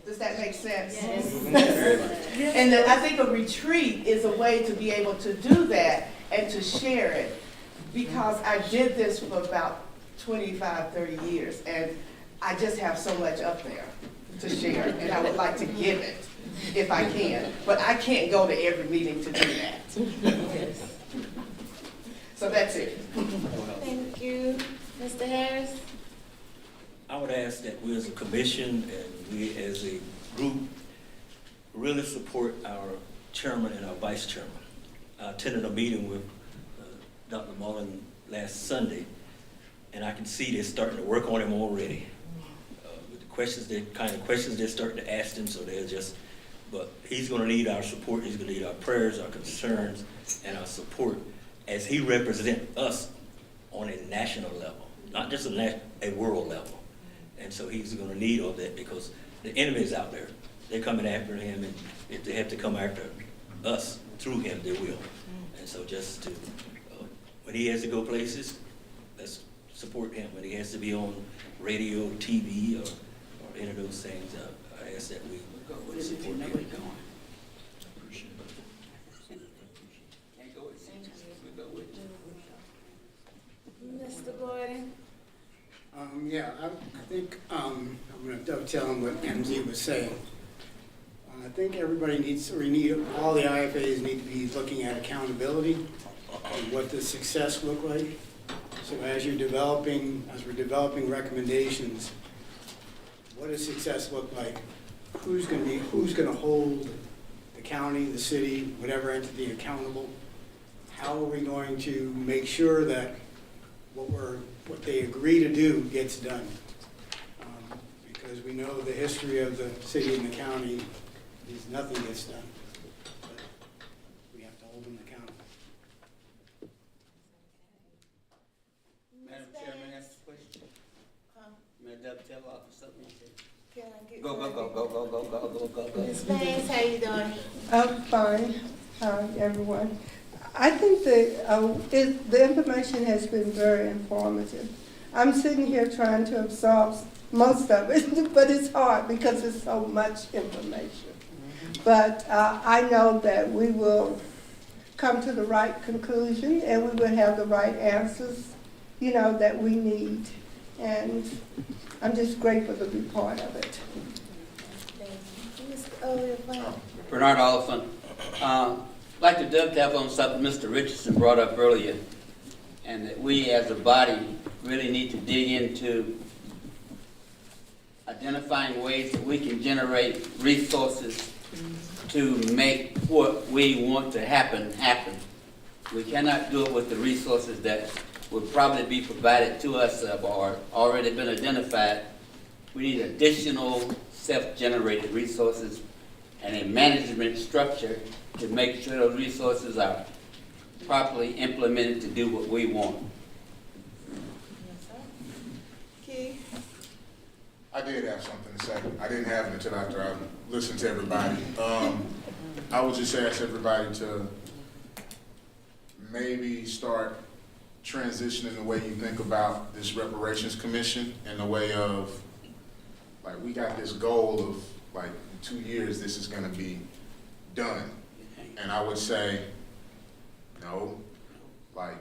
Speaker 21: Does that make sense? Yes. And I think a retreat is a way to be able to do that and to share it, because I did this for about 25, 30 years, and I just have so much up there to share, and I would like to give it if I can, but I can't go to every meeting to do that. So that's it.
Speaker 2: Thank you. Mr. Harris?
Speaker 15: I would ask that we as a commission and we as a group really support our chairman and our vice chairman. I attended a meeting with Dr. Mullen last Sunday, and I can see they're starting to work on him already. With the questions, kind of questions they're starting to ask him, so they're just, but he's gonna need our support, he's gonna need our prayers, our concerns, and our support as he represents us on a national level, not just a world level. And so he's gonna need all that, because the enemy is out there. They're coming after him, and if they have to come after us through him, they will. And so just to, when he has to go places, let's support him. When he has to be on radio, TV, or any of those things, I ask that we support him.
Speaker 2: Mr. Gordon?
Speaker 22: Yeah, I think I'm going to dovetail on what MZ was saying. I think everybody needs, all the IFAs need to be looking at accountability and what does success look like. So as we're developing recommendations, what does success look like? Who's going to hold the county, the city, whatever entity accountable? How are we going to make sure that what they agree to do gets done? Because we know the history of the city and the county is nothing gets done.
Speaker 3: something you said?
Speaker 2: Can I get
Speaker 3: Go, go, go, go, go, go, go, go, go, go.
Speaker 2: Ms. Vance, how you doing?
Speaker 6: I'm fine. Hi, everyone. I think the information has been very informative. I'm sitting here trying to absorb most of it, but it's hard because there's so much information. But I know that we will come to the right conclusion and we will have the right answers, you know, that we need. And I'm just grateful to be part of it.
Speaker 3: Bernard Oliphant. I'd like to dovetail on something Mr. Richardson brought up earlier, and that we as a body really need to dig into identifying ways that we can generate resources to make what we want to happen. We cannot do it with the resources that would probably be provided to us or already been identified. We need additional self-generated resources and a management structure to make sure those resources are properly implemented to do what we want.
Speaker 2: Keith?
Speaker 10: I did have something to say. I didn't have it until after I listened to everybody. I would just ask everybody to maybe start transitioning the way you think about this Reparations Commission in the way of, like, we got this goal of, like, in 2 years this is gonna be done. And I would say, no, like,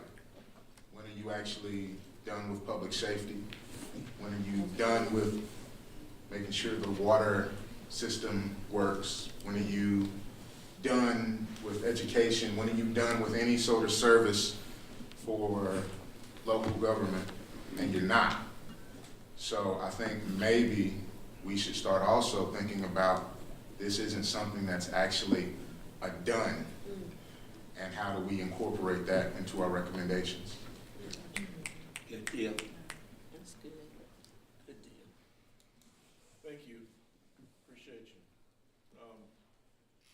Speaker 10: when are you actually done with public safety? When are you done with making sure the water system works? When are you done with education? When are you done with any sort of service for local government? And you're not. So I think maybe we should start also thinking about this isn't something that's actually a done, and how do we incorporate that into our recommendations?
Speaker 3: Good deal.
Speaker 20: That's good.
Speaker 3: Good deal.
Speaker 1: Thank you. Appreciate you.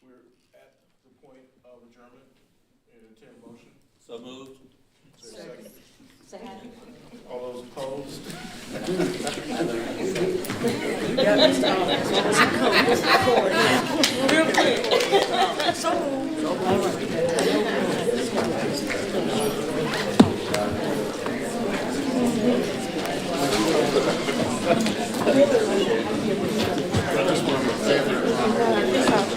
Speaker 1: We're at the point of adjournment. Entertain a motion.
Speaker 3: So moved.
Speaker 1: Is there a second?
Speaker 20: Second.
Speaker 1: All those opposed?
Speaker 20: Real quick. So moved.